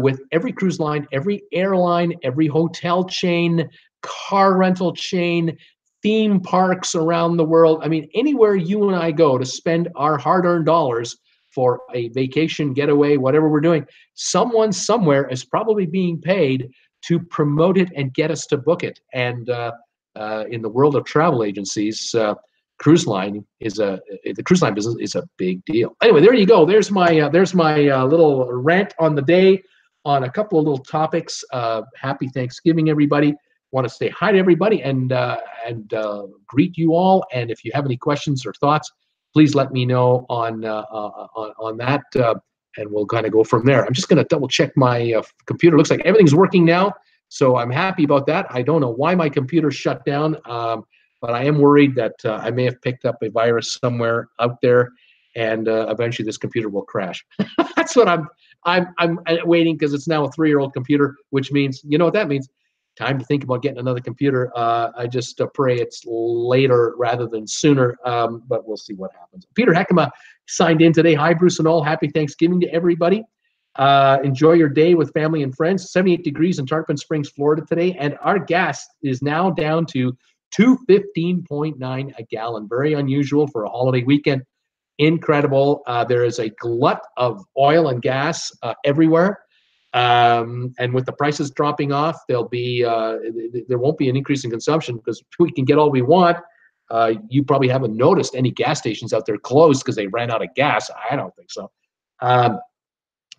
with every cruise line, every airline, every hotel chain, car rental chain, theme parks around the world. I mean, anywhere you and I go to spend our hard-earned dollars for a vacation, getaway, whatever we're doing, someone somewhere is probably being paid to promote it and get us to book it. And in the world of travel agencies, the cruise line business is a big deal. Anyway, there you go. There's my little rant on the day on a couple of little topics. Happy Thanksgiving, everybody. Want to say hi to everybody and greet you all. And if you have any questions or thoughts, please let me know on that, and we'll kind of go from there. I'm just going to double check my computer. Looks like everything's working now, so I'm happy about that. I don't know why my computer shut down. But I am worried that I may have picked up a virus somewhere out there, and eventually this computer will crash. That's what I'm waiting, because it's now a 3-year-old computer, which means, you know what that means? time to think about getting another computer. I just pray it's later rather than sooner, but we'll see what happens. Peter Heckema signed in today. Hi, Bruce and all. Happy Thanksgiving to everybody. Enjoy your day with family and friends. 78 degrees in Tarpon Springs, Florida today, and our gas is now down to $2.15.9 a gallon. Very unusual for a holiday weekend. Incredible. There is a glut of oil and gas everywhere. And with the prices dropping off, there won't be an increase in consumption because we can get all we want. You probably haven't noticed any gas stations out there closed because they ran out of gas. I don't think so.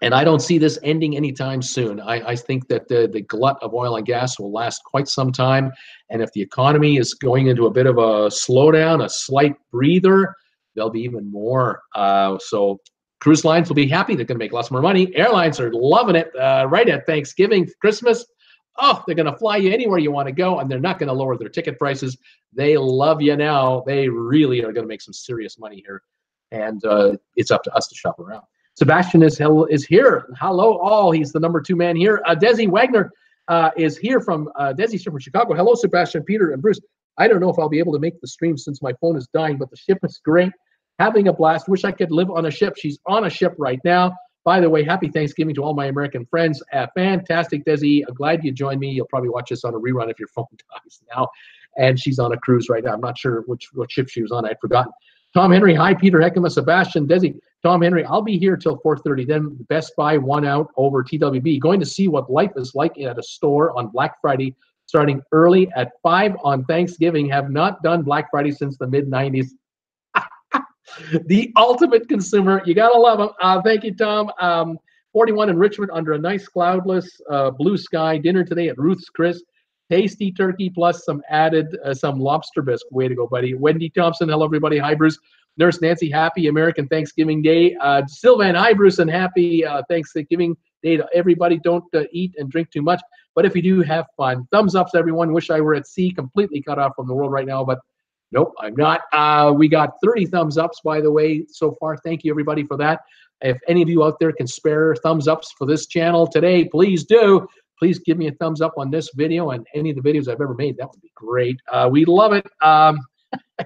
And I don't see this ending anytime soon. I think that the glut of oil and gas will last quite some time. And if the economy is going into a bit of a slowdown, a slight breather, there'll be even more. So cruise lines will be happy. They're going to make lots more money. Airlines are loving it right at Thanksgiving, Christmas. Oh, they're going to fly you anywhere you want to go, and they're not going to lower their ticket prices. They love you now. They really are going to make some serious money here. And it's up to us to shop around. Sebastian is here. Hello, all. He's the #2 man here. Desi Wagner is here from Desi's from Chicago. Hello, Sebastian, Peter, and Bruce. I don't know if I'll be able to make the stream since my phone is dying, but the ship is great. Having a blast. Wish I could live on a ship. She's on a ship right now. By the way, happy Thanksgiving to all my American friends. Fantastic, Desi. I'm glad you joined me. You'll probably watch this on a rerun if your phone dies now. And she's on a cruise right now. I'm not sure what ship she was on. I'd forgotten. Tom Henry, hi, Peter Heckema, Sebastian, Desi. Tom Henry, I'll be here till 4:30. Then Best Buy won out over TWB. Going to see what life is like at a store on Black Friday, starting early at 5 on Thanksgiving. Have not done Black Friday since the mid-90s. The ultimate consumer. You got to love them. Thank you, Tom. 41 in Richmond under a nice cloudless blue sky. Dinner today at Ruth's Chris. Tasty turkey plus some added some lobster bisque. Way to go, buddy. Wendy Thompson. Hello, everybody. Hi, Bruce. Nurse Nancy, happy American Thanksgiving Day. Sylvan, hi, Bruce, and happy Thanksgiving Day to everybody. Don't eat and drink too much, but if you do, have fun. Thumbs ups, everyone. Wish I were at sea, completely cut off from the world right now, but nope, I'm not. We got 30 thumbs ups, by the way, so far. Thank you, everybody, for that. If any of you out there can spare thumbs ups for this channel today, please do. Please give me a thumbs up on this video and any of the videos I've ever made. That would be great. We love it.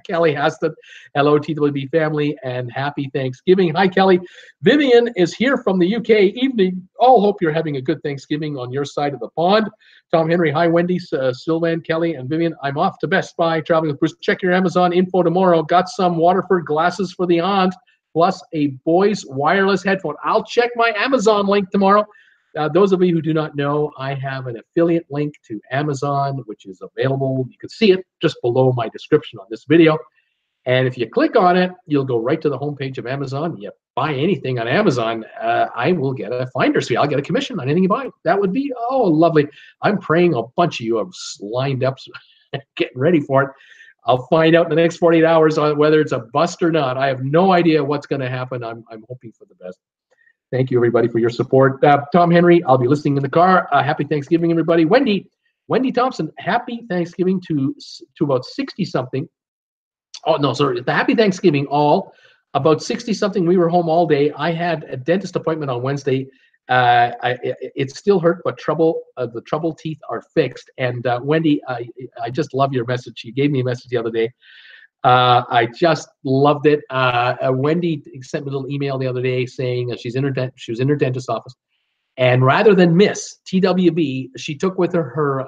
Kelly Haston, hello, TWB family, and happy Thanksgiving. Hi, Kelly. Vivian is here from the UK. Evening. All hope you're having a good Thanksgiving on your side of the pond. Tom Henry, hi, Wendy, Sylvan, Kelly, and Vivian. I'm off to Best Buy, traveling with Bruce. Check your Amazon info tomorrow. Got some Waterford glasses for the aunt, plus a boy's wireless headphone. I'll check my Amazon link tomorrow. Those of you who do not know, I have an affiliate link to Amazon, which is available. You can see it just below my description on this video. And if you click on it, you'll go right to the homepage of Amazon. You buy anything on Amazon, I will get a finder's fee. I'll get a commission on anything you buy. That would be, oh, lovely. I'm praying a bunch of you have lined up, getting ready for it. I'll find out in the next 48 hours on whether it's a bust or not. I have no idea what's going to happen. I'm hoping for the best. Thank you, everybody, for your support. Tom Henry, I'll be listening in the car. Happy Thanksgiving, everybody. Wendy Thompson, happy Thanksgiving to about 60-something. Oh, no, sorry. The happy Thanksgiving all. About 60-something, we were home all day. I had a dentist appointment on Wednesday. It still hurt, but the trouble teeth are fixed. And Wendy, I just love your message. You gave me a message the other day. I just loved it. Wendy sent me a little email the other day saying she was in her dentist's office, and rather than miss TWB, she took with her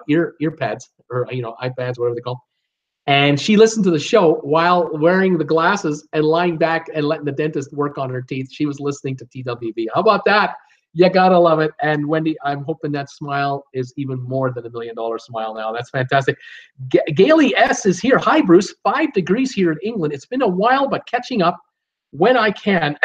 ear pads, or iPads, whatever they call, and she listened to the show while wearing the glasses and lying back and letting the dentist work on her teeth. She was listening to TWB. How about that? You gotta love it. And Wendy, I'm hoping that smile is even more than $1 million smile now. That's fantastic. Gailey S is here. Hi, Bruce. 5 degrees here in England. It's been a while, but catching up when I can.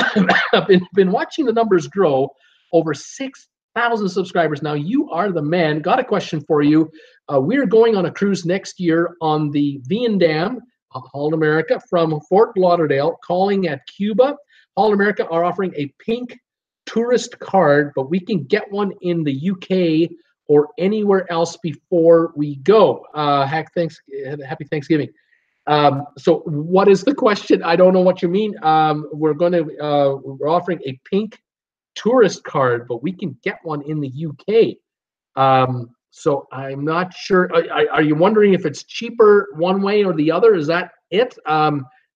I've been watching the numbers grow. Over 6,000 subscribers. Now, you are the man. Got a question for you. We're going on a cruise next year on the Vietnam, Holland America, from Fort Lauderdale, calling at Cuba. Holland America are offering a pink tourist card, but we can get one in the UK or anywhere else before we go. Happy Thanksgiving. So what is the question? I don't know what you mean. We're offering a pink tourist card, but we can get one in the UK. So I'm not sure. Are you wondering if it's cheaper one way or the other? Is that it?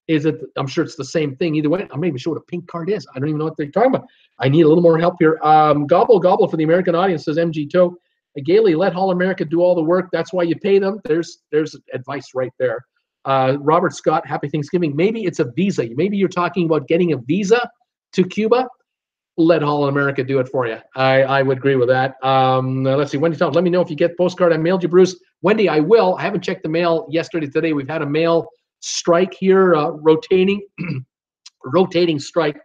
Is it? I'm sure it's the same thing either way. I'm not even sure what a pink card is. I don't even know what they're talking about. I need a little more help here. Gobble gobble for the American audience, says MG Toe. Gailey, let Hall America do all the work. That's why you pay them. There's advice right there. Robert Scott, happy Thanksgiving. Maybe it's a visa. Maybe you're talking about getting a visa to Cuba. Let Hall America do it for you. I would agree with that. Let's see. Wendy, let me know if you get postcard. I mailed you, Bruce. Wendy, I will. I haven't checked the mail yesterday, today. We've had a mail strike here, rotating strike.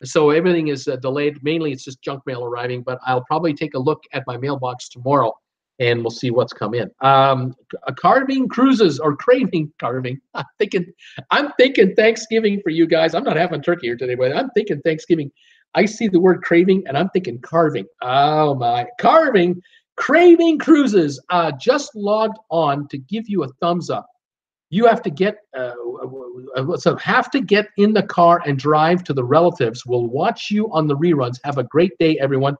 So everything is delayed. Mainly, it's just junk mail arriving. But I'll probably take a look at my mailbox tomorrow, and we'll see what's come in. Carving cruises or craving carving. I'm thinking Thanksgiving for you guys. I'm not having turkey here today, but I'm thinking Thanksgiving. I see the word craving, and I'm thinking carving. Oh, my. Carving, craving cruises. Just logged on to give you a thumbs up. You have to get in the car and drive to the relatives. We'll watch you on the reruns. Have a great day, everyone.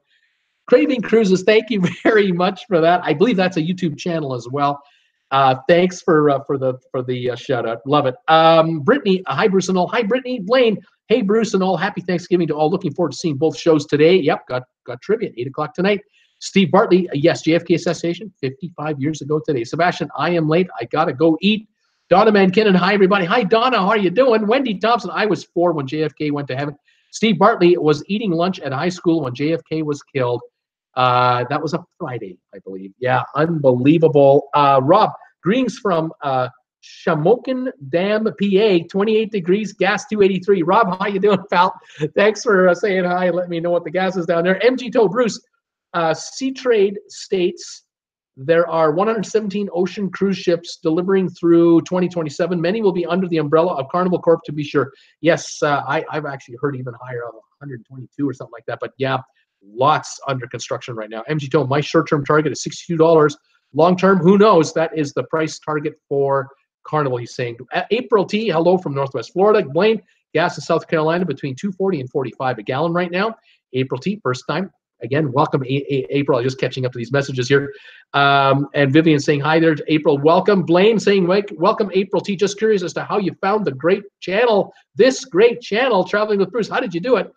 Craving Cruises, thank you very much for that. I believe that's a YouTube channel as well. Thanks for the shout out. Love it. Brittany, hi Bruce and all. Hi Brittany, Blaine. Hey Bruce and all. Happy Thanksgiving to all. Looking forward to seeing both shows today. Yep, got trivia at 8 o'clock tonight. Steve Bartley, yes, JFK assassination 55 years ago today. Sebastian, I am late. I gotta go eat. Donna Mankinnon, hi everybody. Hi Donna, how are you doing? Wendy Thompson, I was 4 when JFK went to heaven. Steve Bartley was eating lunch at high school when JFK was killed. That was a Friday, I believe. Yeah, unbelievable. Rob, greetings from Shamokin Dam, PA, 28 degrees, gas 283. Rob, how you doing, pal? Thanks for saying hi. Let me know what the gas is down there. MG Toe Bruce, Sea Trade states there are 117 ocean cruise ships delivering through 2027. Many will be under the umbrella of Carnival Corp, to be sure. Yes, I've actually heard even higher, 122 or something like that. But yeah, lots under construction right now. MG Toe, my short-term target is $62. Long-term, who knows? That is the price target for Carnival, he's saying. April T, hello from Northwest Florida. Blaine, gas in South Carolina between $2.40 and $45 a gallon right now. April T, first time. Again, welcome, April. I'm just catching up to these messages here. And Vivian saying hi there to April. Welcome. Blaine saying welcome, April T. Just curious as to how you found the great channel, this great channel, Traveling with Bruce. How did you do it?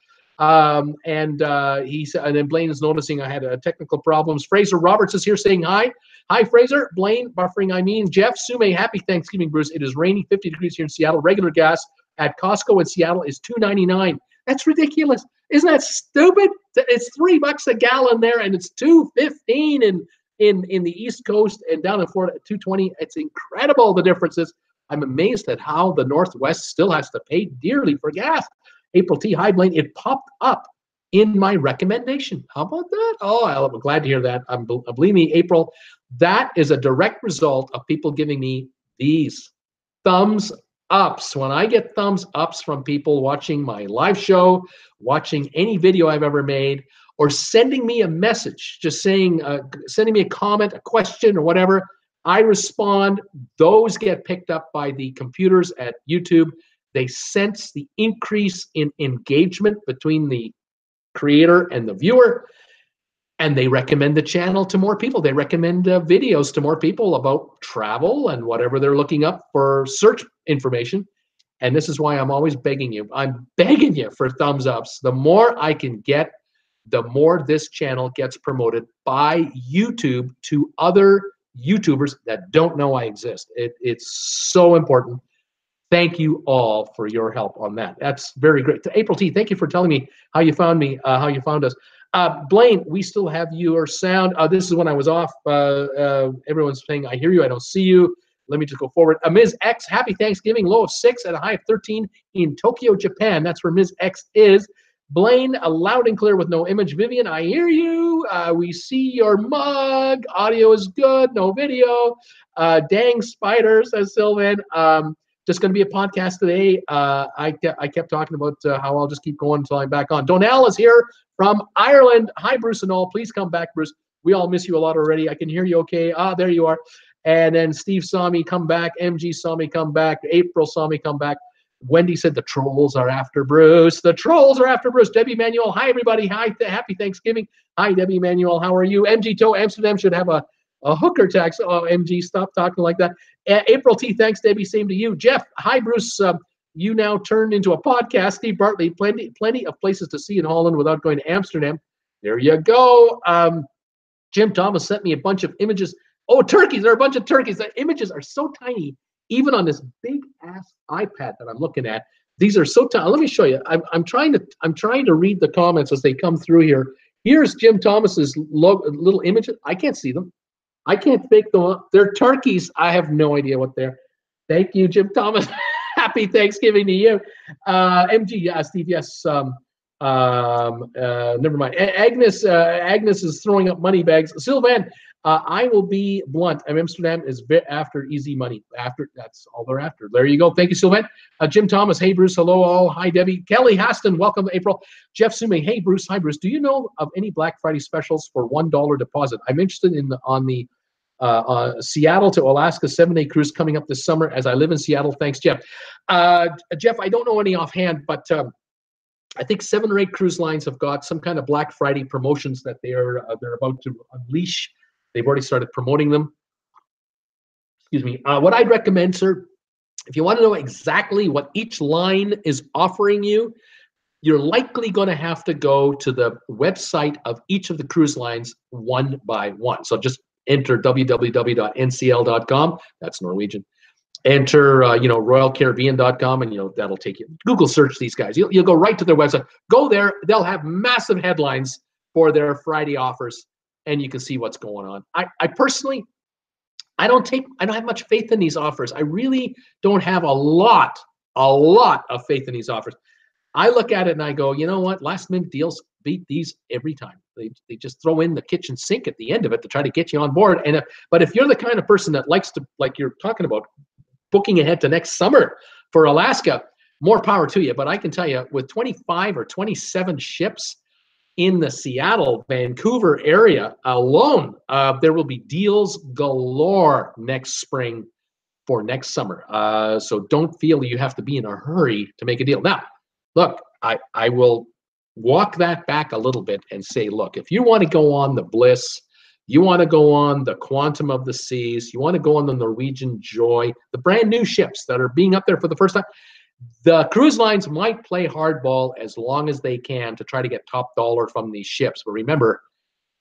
He said, and then Blaine is noticing I had technical problems. Fraser Roberts is here saying hi. Hi, Fraser. Blaine, buffering, I mean. Jeff Sume, happy Thanksgiving, Bruce. It is rainy, 50 degrees here in Seattle. Regular gas at Costco in Seattle is $2.99. That's ridiculous. Isn't that stupid? It's $3 a gallon there, and it's $2.15 in the East Coast and down in Florida at $2.20. It's incredible the differences. I'm amazed at how the Northwest still has to pay dearly for gas. April T. Hi, Blaine. It popped up in my recommendation. How about that? Oh, I'm glad to hear that. Believe me, April, that is a direct result of people giving me these thumbs ups. When I get thumbs ups from people watching my live show, watching any video I've ever made, or sending me a message, just saying, sending me a comment, a question, or whatever, I respond. Those get picked up by the computers at YouTube. They sense the increase in engagement between the creator and the viewer, and they recommend the channel to more people. They recommend videos to more people about travel and whatever they're looking up for search information. And this is why I'm always begging you. I'm begging you for thumbs ups. The more I can get, the more this channel gets promoted by YouTube to other YouTubers that don't know I exist. It's so important. Thank you all for your help on that. That's very great. To April T, thank you for telling me how you found me, how you found us. Blaine, we still have your sound. This is when I was off. Everyone's saying, I hear you, I don't see you. Let me just go forward. Ms. X, happy Thanksgiving. Low of 6 and a high of 13 in Tokyo, Japan. That's where Ms. X is. Blaine, loud and clear with no image. Vivian, I hear you. We see your mug. Audio is good, no video. Dang spider, says Sylvan. Just going to be a podcast today. I kept talking about how I'll just keep going until I'm back on. Donnell is here from Ireland. Hi, Bruce and all. Please come back, Bruce. We all miss you a lot already. I can hear you okay. There you are. And then Steve saw me come back. MG saw me come back. April saw me come back. Wendy said the trolls are after Bruce. The trolls are after Bruce. Debbie Manuel. Hi, everybody. Hi. Happy Thanksgiving. Hi, Debbie Manuel. How are you? MG Toe Amsterdam should have a A hooker tax. Oh, MG, stop talking like that. April T, thanks, Debbie. Same to you. Jeff, hi, Bruce. You now turned into a podcast. Steve Bartley, plenty of places to see in Holland without going to Amsterdam. There you go. Jim Thomas sent me a bunch of images. Oh, turkeys. There are a bunch of turkeys. The images are so tiny, even on this big ass iPad that I'm looking at. These are so tiny. Let me show you. I'm trying to read the comments as they come through here. Here's Jim Thomas's little images. I can't see them. I can't fake them up. They're turkeys. I have no idea what they're. Thank you, Jim Thomas. Happy Thanksgiving to you. MG, yeah, Steve, yes. Never mind. Agnes is throwing up money bags. Sylvan, I will be blunt. Amsterdam is after easy money. That's all they're after. There you go. Thank you, Sylvan. Jim Thomas, hey Bruce, hello all. Hi Debbie. Kelly Haston, welcome April. Jeff Sume, hey Bruce, hi Bruce. Do you know of any Black Friday specials for $1 deposit? I'm interested on the Seattle to Alaska 7-day cruise coming up this summer as I live in Seattle. Thanks, Jeff. Jeff, I don't know any offhand, but I think 7 or 8 cruise lines have got some kind of Black Friday promotions that they're about to unleash. They've already started promoting them. Excuse me. What I'd recommend, sir, if you want to know exactly what each line is offering you, you're likely going to have to go to the website of each of the cruise lines one by one. So just enter www.ncl.com. That's Norwegian. Enter, royalcaribbean.com, and that'll take you. Google search these guys. You'll go right to their website. Go there. They'll have massive headlines for their Friday offers, and you can see what's going on. I personally, I don't have much faith in these offers. I really don't have a lot of faith in these offers. I look at it and I go, you know what? Last minute deals beat these every time. They just throw in the kitchen sink at the end of it to try to get you on board. But if you're the kind of person that likes to, like you're talking about, booking ahead to next summer for Alaska, more power to you. But I can tell you, with 25 or 27 ships in the Seattle, Vancouver area alone, there will be deals galore next spring for next summer. So don't feel you have to be in a hurry to make a deal. Now, look, I will walk that back a little bit and say, look, if you want to go on the Bliss, you want to go on the Quantum of the Seas, you want to go on the Norwegian Joy, the brand new ships that are being up there for the first time, the cruise lines might play hardball as long as they can to try to get top dollar from these ships. But remember,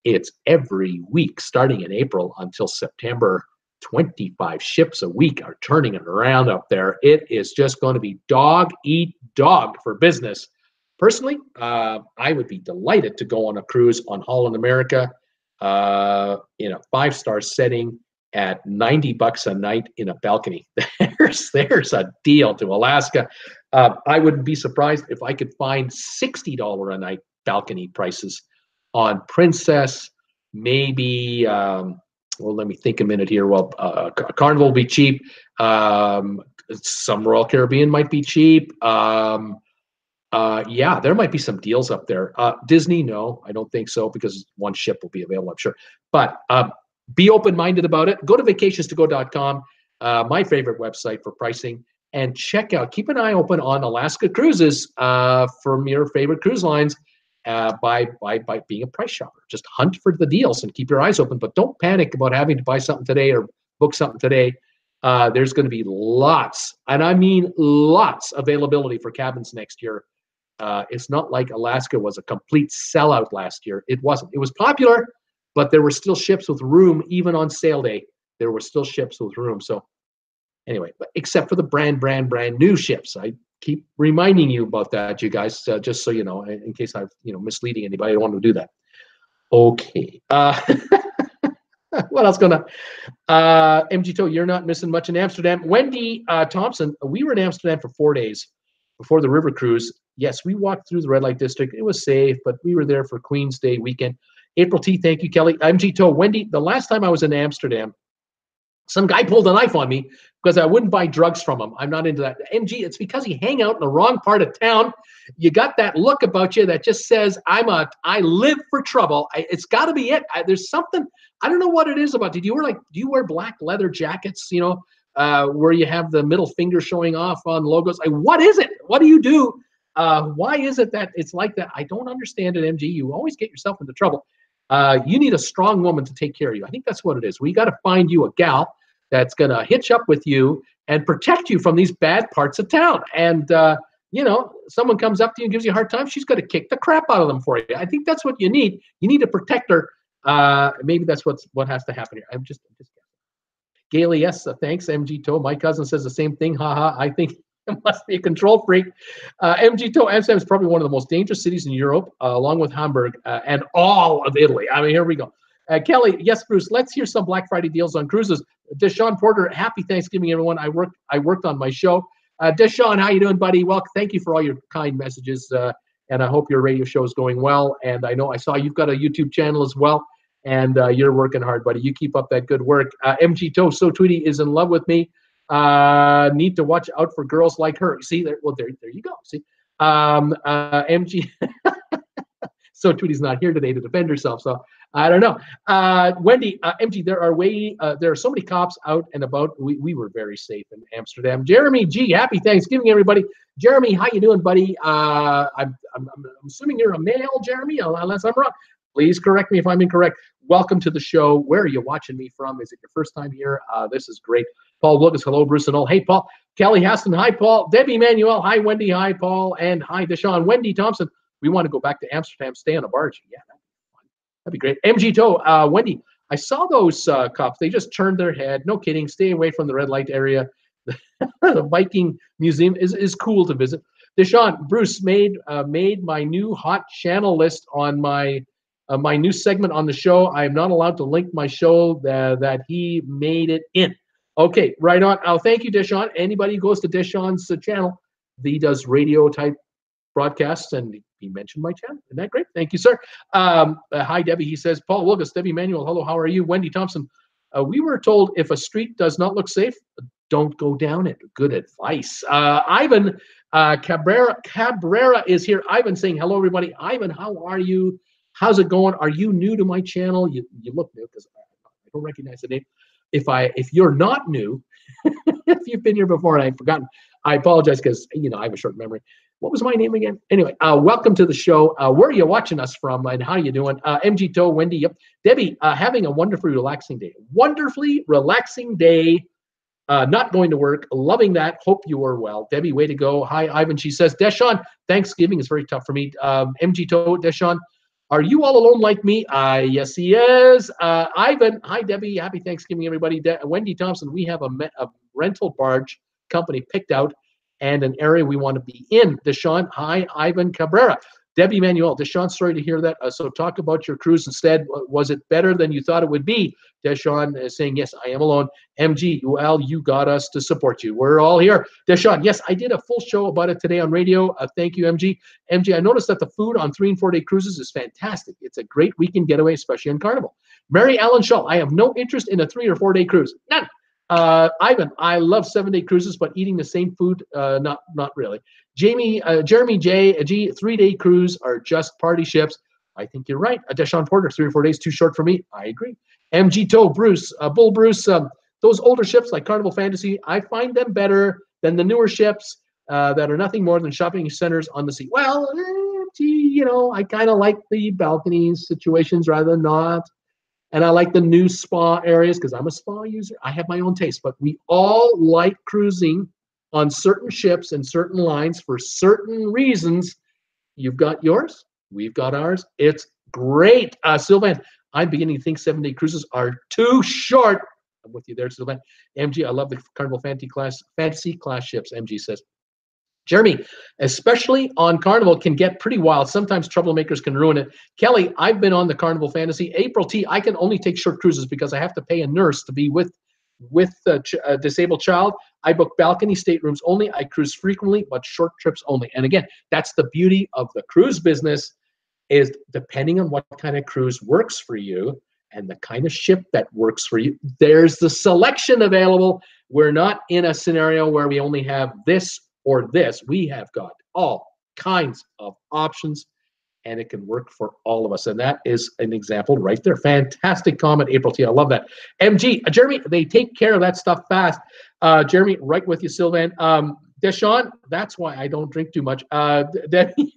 it's every week starting in April until September. 25 ships a week are turning it around up there. It is just going to be dog eat dog for business. Personally, I would be delighted to go on a cruise on Holland America in a 5-star setting at $90 a night in a balcony. There's a deal to Alaska. I wouldn't be surprised if I could find $60 a night balcony prices on Princess, maybe. Well, let me think a minute here. Well, Carnival will be cheap. Some Royal Caribbean might be cheap. Yeah, there might be some deals up there. Disney, no, I don't think so, because one ship will be available, I'm sure. But be open-minded about it. Go to vacationstogo.com, my favorite website for pricing, and check out, keep an eye open on Alaska cruises from your favorite cruise lines by being a price shopper. Just hunt for the deals and keep your eyes open, but don't panic about having to buy something today or book something today. There's going to be lots, and I mean lots, availability for cabins next year. It's not like Alaska was a complete sellout last year. It wasn't. It was popular, but there were still ships with room, even on sale day. There were still ships with room. So anyway, except for the brand new ships. I keep reminding you about that, you guys, just so you know, in case I've misleading anybody. I don't want to do that. Okay. What else going on? MG Toe, you're not missing much in Amsterdam. Wendy Thompson, we were in Amsterdam for 4 days before the river cruise. Yes, we walked through the red light district. It was safe, but we were there for Queen's Day weekend. April T, thank you, Kelly. MG Toe, Wendy, the last time I was in Amsterdam, some guy pulled a knife on me because I wouldn't buy drugs from him. I'm not into that. MG, it's because you hang out in the wrong part of town. You got that look about you that just says, I live for trouble. It's got to be it. There's something, I don't know what it is about. Do you wear black leather jackets, where you have the middle finger showing off on logos? What is it? What do you do? Why is it that it's like that? I don't understand it, MG. You always get yourself into trouble. You need a strong woman to take care of you. I think that's what it is. We got to find you a gal that's going to hitch up with you and protect you from these bad parts of town. And, you know, someone comes up to you and gives you a hard time, she's going to kick the crap out of them for you. I think that's what you need. You need to protect her. Maybe that's what has to happen here. I'm just Gailey, yes, thanks. MG Toe. My cousin says the same thing. Haha. I think it must be a control freak. MG Toe. Amsterdam is probably one of the most dangerous cities in Europe, along with Hamburg and all of Italy. I mean, here we go. Kelly, yes, Bruce. Let's hear some Black Friday deals on cruises. Deshaun Porter, happy Thanksgiving, everyone. I worked on my show. Deshaun, how you doing, buddy? Well, thank you for all your kind messages, and I hope your radio show is going well. And I know I saw you've got a YouTube channel as well. And you're working hard, buddy. You keep up that good work. MG Toe, So Tweety is in love with me. Need to watch out for girls like her. See, there you go. See, MG, So Tweety's not here today to defend herself, so I don't know. Wendy, MG, there are so many cops out and about. We were very safe in Amsterdam. Jeremy G, happy Thanksgiving, everybody. Jeremy, how you doing, buddy? I'm assuming you're a male, Jeremy, unless I'm wrong. Please correct me if I'm incorrect. Welcome to the show. Where are you watching me from? Is it your first time here? This is great. Paul Lucas, hello, Bruce and all. Hey, Paul. Kelly Haston, hi, Paul. Debbie Manuel, hi, Wendy, hi, Paul, and hi, Deshaun. Wendy Thompson, we want to go back to Amsterdam, stay on a barge. Yeah, that'd be fun. That'd be great. MG Toe, Wendy, I saw those cops. They just turned their head. No kidding. Stay away from the red light area. The Viking Museum is cool to visit. Deshaun, Bruce made my new hot channel list on my new segment on the show. I am not allowed to link my show that he made it in. Okay, right on. Oh, thank you, Deshaun. Anybody who goes to Deshaun's channel, he does radio type broadcasts, and he mentioned my channel. Isn't that great? Thank you, sir. Hi, Debbie. He says, Paul Wilgus, Debbie Manuel, hello, how are you? Wendy Thompson, we were told if a street does not look safe, don't go down it. Good advice. Ivan Cabrera is here. Ivan saying, hello, everybody. Ivan, how are you? How's it going? Are you new to my channel? You look new because I don't recognize the name. If you're not new, if you've been here before and I've forgotten, I apologize because I have a short memory. What was my name again? Anyway, welcome to the show. Where are you watching us from and how are you doing? MG Toe, Wendy, yep. Debbie, having a wonderfully relaxing day. Wonderfully relaxing day. Not going to work. Loving that. Hope you are well. Debbie, way to go. Hi, Ivan. She says, Deshaun, Thanksgiving is very tough for me. MG Toe, Deshaun, are you all alone like me? Yes, he is. Ivan, hi, Debbie. Happy Thanksgiving, everybody. Wendy Thompson, we have a rental barge company picked out and an area we want to be in. Deshaun, hi, Ivan Cabrera. Debbie Manuel, Deshaun, sorry to hear that. So talk about your cruise instead. Was it better than you thought it would be? Deshaun is saying, yes, I am alone. MG, well, you got us to support you. We're all here. Deshaun, yes, I did a full show about it today on radio. Thank you, MG. MG, I noticed that the food on 3- and 4-day cruises is fantastic. It's a great weekend getaway, especially on Carnival. Mary Ellen Shaw, I have no interest in a 3- or 4-day cruise. None. Ivan, I love 7-day cruises, but eating the same food, not really. Jeremy J, 3-day cruise are just party ships. I think you're right. Deshaun Porter, 3 or 4 days too short for me. I agree. MG Toe, Bruce, Bull Bruce, those older ships like Carnival Fantasy, I find them better than the newer ships that are nothing more than shopping centers on the sea. Well, I kind of like the balconies situations rather than not. And I like the new spa areas because I'm a spa user. I have my own taste, but we all like cruising on certain ships and certain lines for certain reasons. You've got yours. We've got ours. It's great. Sylvan, I'm beginning to think 7-day cruises are too short. I'm with you there, Sylvan. MG, I love the Carnival Fantasy class ships, MG says. Jeremy, especially on Carnival, can get pretty wild. Sometimes troublemakers can ruin it. Kelly, I've been on the Carnival Fantasy. April T, I can only take short cruises because I have to pay a nurse to be with a disabled child. I book balcony staterooms only. I cruise frequently, but short trips only. And again, that's the beauty of the cruise business is depending on what kind of cruise works for you and the kind of ship that works for you, there's the selection available. We're not in a scenario where we only have this or this. We have got all kinds of options and it can work for all of us. And that is an example right there. Fantastic comment, April T. I love that. MG, Jeremy, they take care of that stuff fast. Jeremy, right with you, Sylvan. Deshaun, that's why I don't drink too much. Debbie,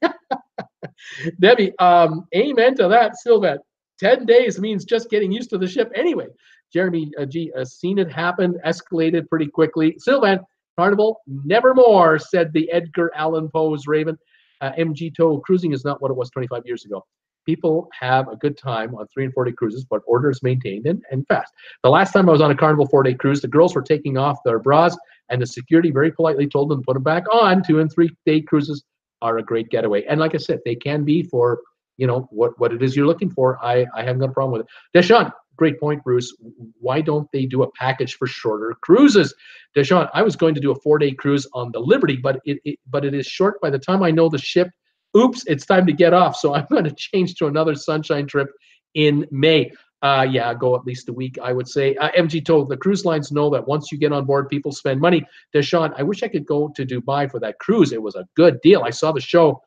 Debbie, amen to that, Sylvan. 10 days means just getting used to the ship anyway. Jeremy G, seen it happen, escalated pretty quickly. Sylvan, Carnival, nevermore, said the Edgar Allan Poe's Raven. MG Tow, cruising is not what it was 25 years ago. People have a good time on 3 and 4 day cruises, but order is maintained and fast. The last time I was on a Carnival 4-day cruise, the girls were taking off their bras, and the security very politely told them to put them back on. 2 and 3 day cruises are a great getaway. And like I said, they can be for, you know, what it is you're looking for. I haven't got a problem with it. Deshaun, great point, Bruce. Why don't they do a package for shorter cruises? Deshaun, I was going to do a 4-day cruise on the Liberty, but it is short by the time I know the ship. Oops, it's time to get off. So I'm going to change to another sunshine trip in May. Yeah, go at least a week, I would say. MG told the cruise lines know that once you get on board, people spend money. Deshaun, I wish I could go to Dubai for that cruise. It was a good deal. I saw the show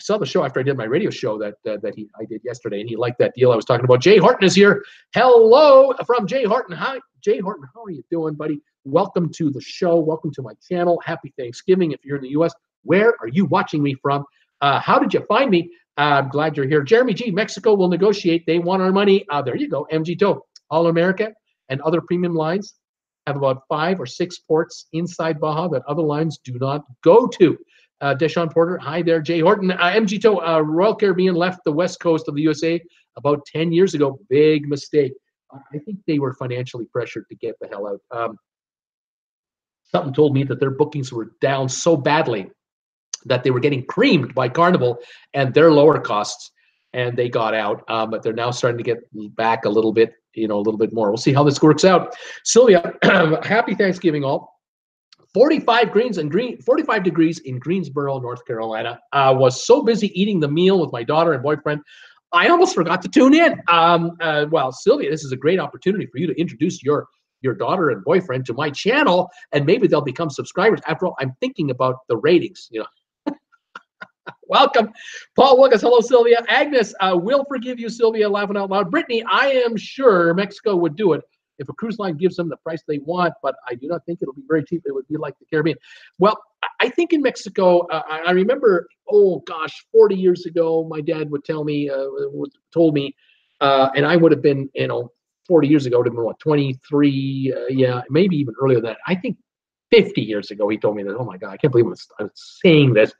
after I did my radio show that I did yesterday, and he liked that deal I was talking about. Jay Horton is here. Hello from Jay Horton. Hi, Jay Horton. How are you doing, buddy? Welcome to the show. Welcome to my channel. Happy Thanksgiving if you're in the U.S. Where are you watching me from? How did you find me? I'm glad you're here. Jeremy G, Mexico will negotiate. They want our money. There you go. MG Tow. All America and other premium lines have about 5 or 6 ports inside Baja that other lines do not go to. Deshaun Porter, hi there. Jay Horton, MG Tow, Royal Caribbean left the west coast of the USA about 10 years ago. Big mistake. I think they were financially pressured to get the hell out. Something told me that their bookings were down so badly that they were getting creamed by Carnival and their lower costs, and they got out. But they're now starting to get back a little bit, a little bit more. We'll see how this works out. Sylvia, happy Thanksgiving all. 45 degrees in Greensboro, North Carolina. Was so busy eating the meal with my daughter and boyfriend, I almost forgot to tune in. Well, Sylvia, this is a great opportunity for you to introduce your daughter and boyfriend to my channel, and maybe they'll become subscribers. After all, I'm thinking about the ratings, Welcome. Paul Lucas, hello, Sylvia. Agnes, will forgive you, Sylvia, laughing out loud. Brittany, I am sure Mexico would do it if a cruise line gives them the price they want, but I do not think it'll be very cheap. It would be like the Caribbean. Well, I think in Mexico, I remember, 40 years ago, my dad would told me, and I would have been, 40 years ago, it would have been, what, 23, maybe even earlier than that. I think 50 years ago, he told me that. Oh my God, I can't believe I was saying this.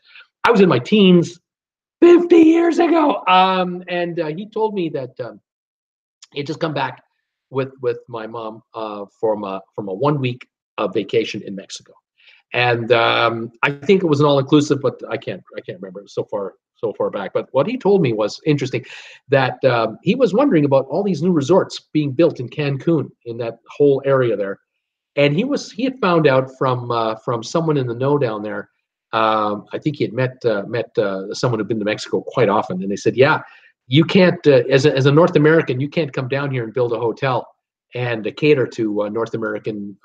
I was in my teens 50 years ago. And he told me that he had just come back with my mom from a 1 week vacation in Mexico. And I think it was an all-inclusive, but I can't remember. It was so far back. But what he told me was interesting, that he was wondering about all these new resorts being built in Cancun, in that whole area there. And he had found out from someone in the know down there. I think he had met someone who'd been to Mexico quite often, and they said, yeah, you can't, as a North American, you can't come down here and build a hotel and cater to North American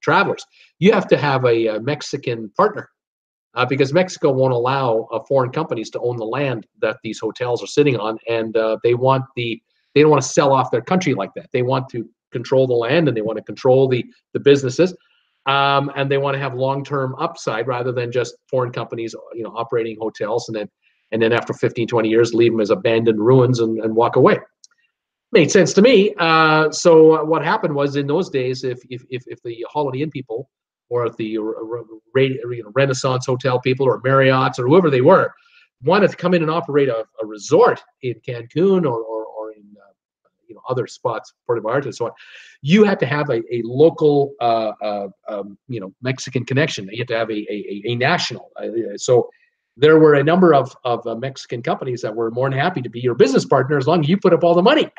travelers. You have to have a Mexican partner, because Mexico won't allow foreign companies to own the land that these hotels are sitting on, and they don't want to sell off their country like that. They want to control the land, and they want to control the businesses. And they want to have long-term upside rather than just foreign companies, operating hotels and then after 15, 20 years, leave them as abandoned ruins and walk away. Made sense to me. So what happened was, in those days, if the Holiday Inn people, or if the Renaissance Hotel people, or Marriott's, or whoever they were, wanted to come in and operate a resort in Cancun or in other spots, Puerto Vallarta and so on, you had to have a local Mexican connection. You had to have a national. So there were a number of Mexican companies that were more than happy to be your business partner as long as you put up all the money.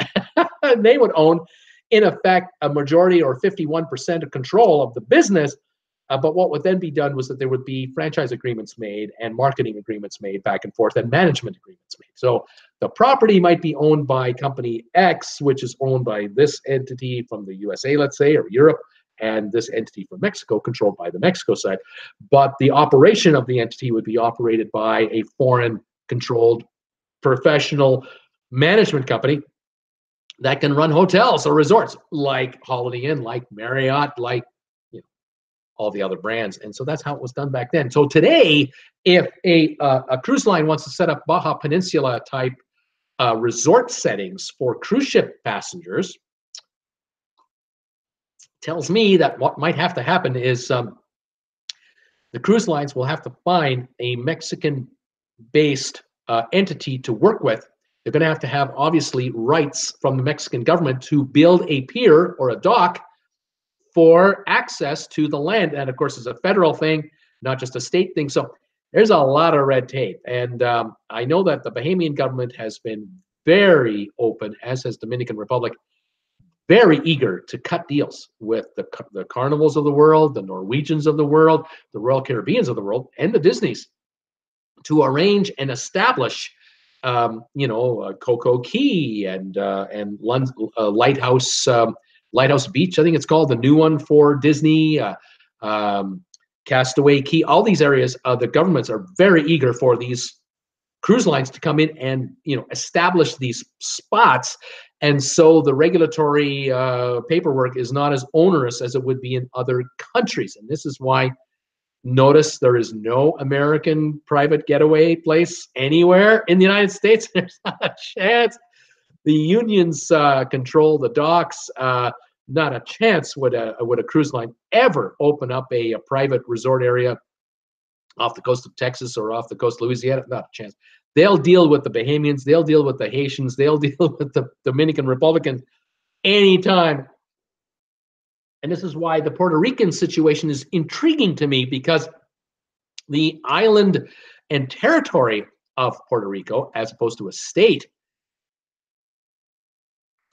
And they would own, in effect, a majority, or 51% of control of the business. But what would then be done was that there would be franchise agreements made, and marketing agreements made back and forth, and management agreements made. So the property might be owned by company X, which is owned by this entity from the USA, let's say, or Europe, and this entity from Mexico, controlled by the Mexico side. But the operation of the entity would be operated by a foreign-controlled professional management company that can run hotels or resorts like Holiday Inn, like Marriott, like all the other brands. And so that's how it was done back then. So today, if a cruise line wants to set up Baja Peninsula type resort settings for cruise ship passengers tells me that what might have to happen is the cruise lines will have to find a Mexican-based entity to work with. They're going to have obviously rights from the Mexican government to build a pier or a dock for access to the land. And of course, it's a federal thing, not just a state thing. So there's a lot of red tape. And I know that the Bahamian government has been very open, as has Dominican Republic, very eager to cut deals with the Carnivals of the world, the Norwegians of the world, the Royal Caribbeans of the world, and the Disneys to arrange and establish, Coco Key and Lighthouse Beach, I think it's called, the new one for Disney, Castaway Key, all these areas. The governments are very eager for these cruise lines to come in and establish these spots. And so the regulatory paperwork is not as onerous as it would be in other countries. And this is why, notice there is no American private getaway place anywhere in the United States. There's not a chance. The unions control the docks. Not a chance would a cruise line ever open up a private resort area off the coast of Texas or off the coast of Louisiana. Not a chance. They'll deal with the Bahamians. They'll deal with the Haitians. They'll deal with the Dominican Republicans anytime. And this is why the Puerto Rican situation is intriguing to me, because the island and territory of Puerto Rico, as opposed to a state,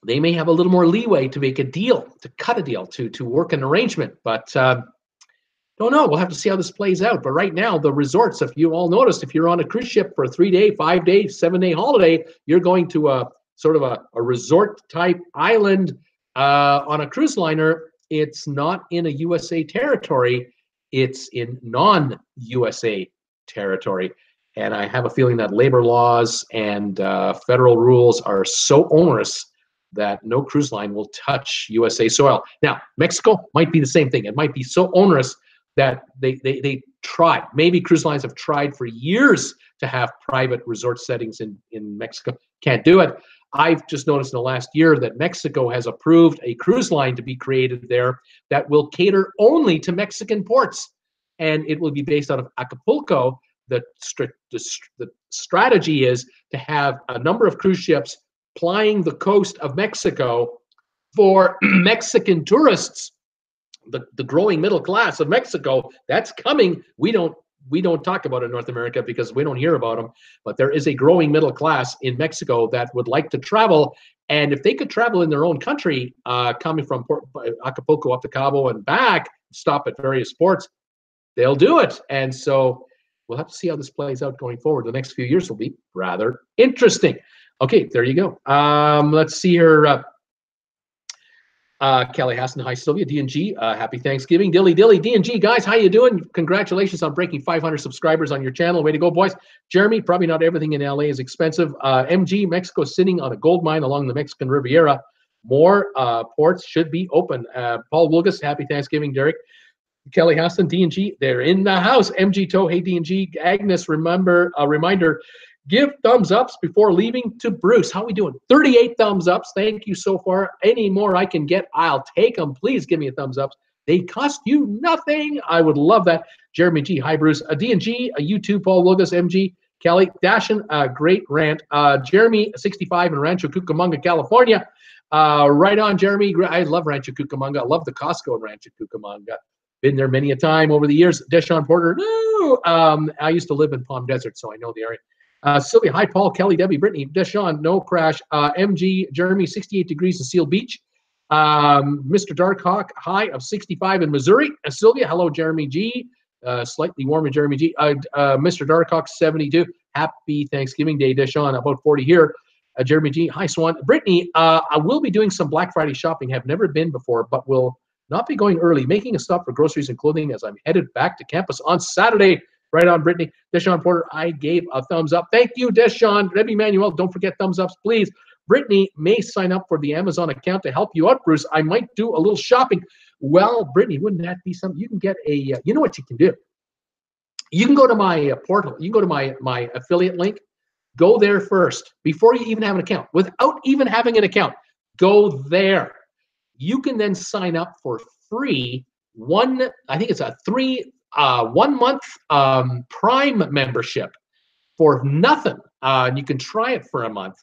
they may have a little more leeway to make a deal, to cut a deal, to work an arrangement. But don't know. We'll have to see how this plays out. But right now, the resorts, if you all noticed, if you're on a cruise ship for a 3-day, 5-day, 7-day holiday, you're going to a sort of a resort-type island on a cruise liner. It's not in a USA territory. It's in non-USA territory. And I have a feeling that labor laws and federal rules are so onerous that no cruise line will touch USA soil. Now, Mexico might be the same thing. It might be so onerous that they tried. Maybe cruise lines have tried for years to have private resort settings in Mexico. Can't do it. I've just noticed in the last year that Mexico has approved a cruise line to be created there that will cater only to Mexican ports. And it will be based out of Acapulco. The strategy is to have a number of cruise ships plying the coast of Mexico for Mexican tourists. The growing middle class of Mexico, that's coming. We don't talk about it in North America because we don't hear about them, but there is a growing middle class in Mexico that would like to travel. And if they could travel in their own country, coming from Acapulco up to Cabo and back, stop at various ports, they'll do it. And so we'll have to see how this plays out going forward. The next few years will be rather interesting. Okay, there you go. Let's see here. Kelly Hassan, hi Sylvia, D&G, happy Thanksgiving. Dilly, D&G, guys, how you doing? Congratulations on breaking 500 subscribers on your channel. Way to go, boys. Jeremy, probably not everything in LA is expensive. MG, Mexico sitting on a gold mine along the Mexican Riviera. More ports should be open. Paul Wilgus, happy Thanksgiving, Derek. Kelly Hassan, D&G, they're in the house. MG Toe, hey D&G. Agnes, remember, a reminder, give thumbs ups before leaving to Bruce. How we doing? 38 thumbs ups. Thank you so far. Any more I can get, I'll take them. Please give me a thumbs up. They cost you nothing. I would love that. Jeremy G. Hi, Bruce. D&G, you too, Paul Wilgus, MG. Kelly, Dashin, great rant. Jeremy, 65 in Rancho Cucamonga, California. Right on, Jeremy. I love Rancho Cucamonga. I love the Costco in Rancho Cucamonga. Been there many a time over the years. Deshaun Porter, no. I used to live in Palm Desert, so I know the area. Sylvia, hi, Paul, Kelly, Debbie, Brittany, Deshaun, no crash. MG, Jeremy, 68 degrees in Seal Beach. Mr. Darkhawk, high of 65 in Missouri. Sylvia, hello, Jeremy G. Slightly warmer, Jeremy G. Mr. Darkhawk, 72. Happy Thanksgiving Day, Deshaun, about 40 here. Jeremy G, hi, Swan. Brittany, I will be doing some Black Friday shopping. Have never been before, but will not be going early. Making a stop for groceries and clothing as I'm headed back to campus on Saturday. Right on, Brittany. Deshaun Porter, I gave a thumbs up. Thank you, Deshaun. Rebbe Manuel, don't forget thumbs ups, please. Brittany may sign up for the Amazon account to help you out, Bruce. I might do a little shopping. Well, Brittany, wouldn't that be something? You can get a, you know what you can do? You can go to my portal. You can go to my affiliate link, Go there first before you even have an account. Without even having an account, go there. You can then sign up for free I think it's a 1 month Prime membership for nothing. You can try it for a month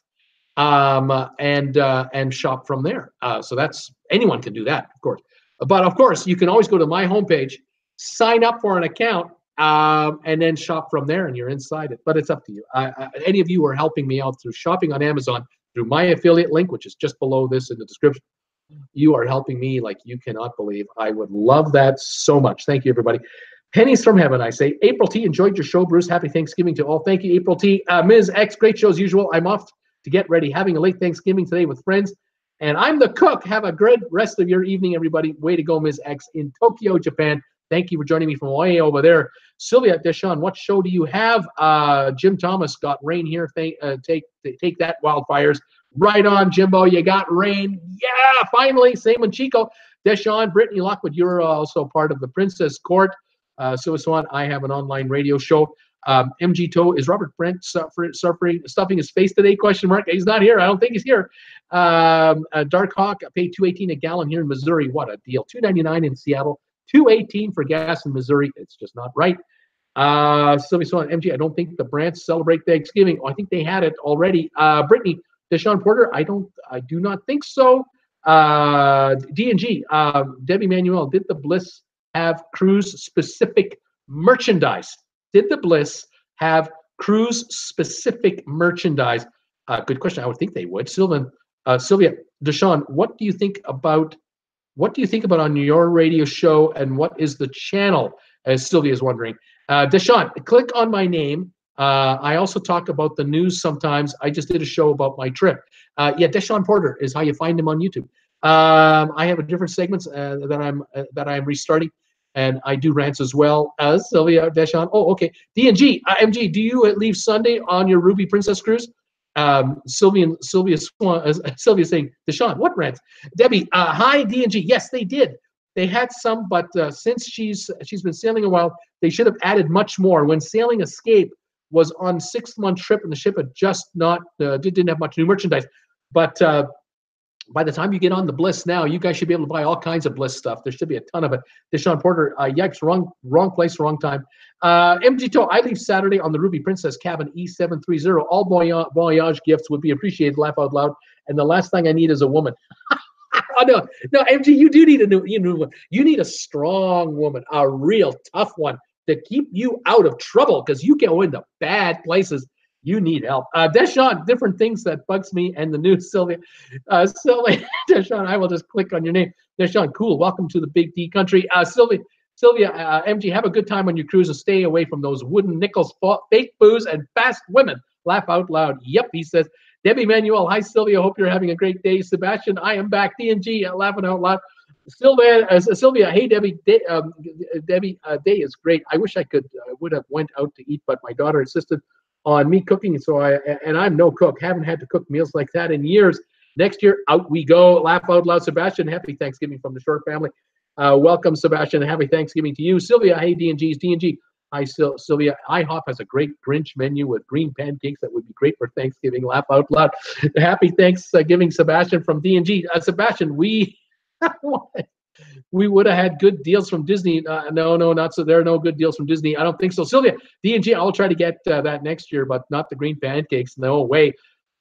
and shop from there. So that's anyone can do that, of course. But of course, you can always go to my homepage, sign up for an account, and then shop from there, and you're inside it. But it's up to you. Any of you who are helping me out through shopping on Amazon through my affiliate link, which is just below this in the description, you are helping me like you cannot believe. I would love that so much. Thank you, everybody. Pennies from heaven, I say. April T, enjoyed your show, Bruce. Happy Thanksgiving to all. Thank you, April T. Ms. X, great show as usual. I'm off to get ready, having a late Thanksgiving today with friends. And I'm the cook. Have a great rest of your evening, everybody. Way to go, Ms. X, in Tokyo, Japan. Thank you for joining me from way over there. Sylvia Deshawn, what show do you have? Jim Thomas got rain here. Take that, wildfires. Right on, Jimbo. You got rain. Yeah, finally. Same with Chico. Deshawn, Brittany Lockwood, you're also part of the Princess Court. So I have an online radio show. MG Toe, is Robert Brent stuffing his face today? Question mark. He's not here. I don't think he's here. Dark Hawk, I paid $2.18 a gallon here in Missouri. What a deal. $2.99 in Seattle. $2.18 for gas in Missouri. It's just not right. Sylvia Swan, MG, I don't think the Brants celebrate Thanksgiving. Oh, I think they had it already. Brittany, Deshawn Porter, I do not think so. D&G, Debbie Manuel, did the Bliss have cruise-specific merchandise? Did the Bliss have cruise-specific merchandise? Good question. I would think they would. Sylvia, Deshawn, what do you think about on your radio show, and what is the channel, as Sylvia is wondering? Deshawn, click on my name. I also talk about the news sometimes. I just did a show about my trip. Yeah, Deshawn Porter is how you find him on YouTube. I have a different segments that I'm restarting, and I do rants as well. Sylvia, Deshawn. Oh, okay. D&G, MG, do you leave Sunday on your Ruby Princess cruise? Sylvia saying, Deshawn, what rants? Debbie, hi, D&G. Yes, they did. They had some, but since she's been sailing a while, they should have added much more. When Sailing Escape was on 6-month trip, and the ship had just not didn't have much new merchandise. But by the time you get on the Bliss now, you guys should be able to buy all kinds of Bliss stuff. There should be a ton of it. Deshawn Porter, yikes, wrong place, wrong time. MG Toe, I leave Saturday on the Ruby Princess cabin E730. All voyage gifts would be appreciated. Laugh out loud. And the last thing I need is a woman. Oh, no, MG, you do need a new one. You need a strong woman, a real tough one to keep you out of trouble, because you go into bad places. You need help. Deshawn, different things that bugs me, and the news, Sylvia. Deshawn, I will just click on your name. Deshawn, cool. Welcome to the Big D country. Sylvia, MG, have a good time on your cruise and stay away from those wooden nickels, fake booze, and fast women. Laugh out loud. Yep, he says. Debbie Manuel, hi, Sylvia. Hope you're having a great day. Sebastian, I am back. D&G, laughing out loud. Sylvia, hey, Debbie. Debbie, day is great. I wish I would have went out to eat, but my daughter insisted on me cooking, and I'm no cook. Haven't had to cook meals like that in years. Next year, out we go. Laugh out loud. Sebastian, happy Thanksgiving from the Short family. Welcome, Sebastian. Happy Thanksgiving to you. Sylvia, hey, D&G's. D&G. Hi, Sylvia. IHOP has a great Grinch menu with green pancakes that would be great for Thanksgiving. Laugh out loud. Happy Thanksgiving, Sebastian from D&G. Sebastian, we would have had good deals from Disney. No, not so. There are no good deals from Disney. I don't think so. Sylvia, D&G, I'll try to get that next year, but not the green pancakes. No way.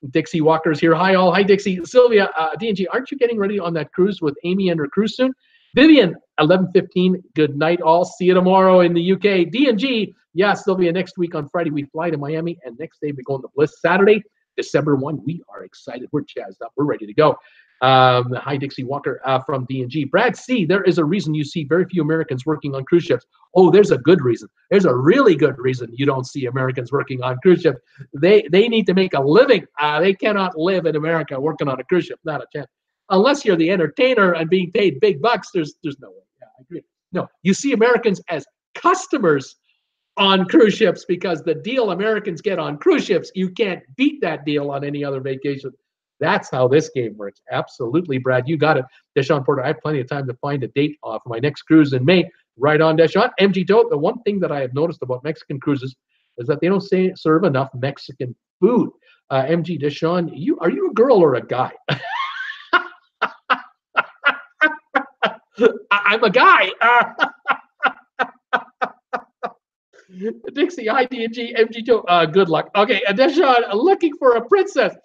Dixie Walker's here. Hi, all. Hi, Dixie. Sylvia, D&G, aren't you getting ready on that cruise with Amy and her cruise soon? Vivian, 11:15. Good night, all. See you tomorrow in the UK. D&G, yeah, Sylvia, next week on Friday we fly to Miami, and next day we go on the Bliss. Saturday, December 1. We are excited. We're jazzed up. We're ready to go. Hi, Dixie Walker from D&G. Brad C., there is a reason you see very few Americans working on cruise ships. Oh, there's a good reason. There's a really good reason you don't see Americans working on cruise ships. They need to make a living. They cannot live in America working on a cruise ship. Not a chance. Unless you're the entertainer and being paid big bucks, there's no way. Yeah, I agree. No, you see Americans as customers on cruise ships, because the deal Americans get on cruise ships, you can't beat that deal on any other vacation. That's how this game works. Absolutely, Brad. You got it. Deshawn Porter, I have plenty of time to find a date for my next cruise in May. Right on, Deshawn. MG Doe, the one thing that I have noticed about Mexican cruises is that they don't serve enough Mexican food. MG Deshawn, are you a girl or a guy? I'm a guy. Dixie, hi, DNG, MG2. Good luck. Okay, Deshawn, looking for a princess.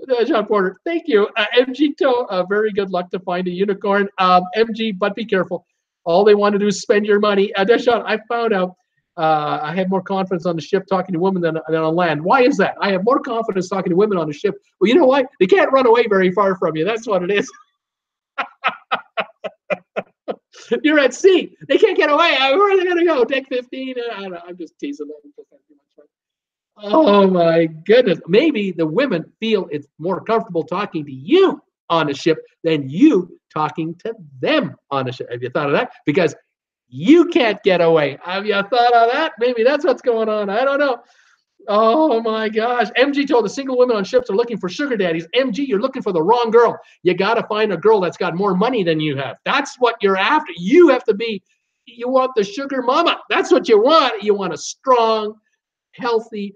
Deshawn Porter, thank you. MG2, very good luck to find a unicorn. MG, but be careful. All they want to do is spend your money. Deshawn, I found out I had more confidence on the ship talking to women than on land. Why is that? I have more confidence talking to women on the ship. Well, you know what? They can't run away very far from you. That's what it is. You're at sea. They can't get away. Where are they going to go? Deck 15? I'm just teasing them. Oh, my goodness. Maybe the women feel it's more comfortable talking to you on a ship than you talking to them on a ship. Have you thought of that? Because you can't get away. Have you thought of that? Maybe that's what's going on. I don't know. Oh my gosh. MG told the single women on ships are looking for sugar daddies. MG, you're looking for the wrong girl. You got to find a girl that's got more money than you have. That's what you're after. You want the sugar mama. That's what you want. You want a strong, healthy,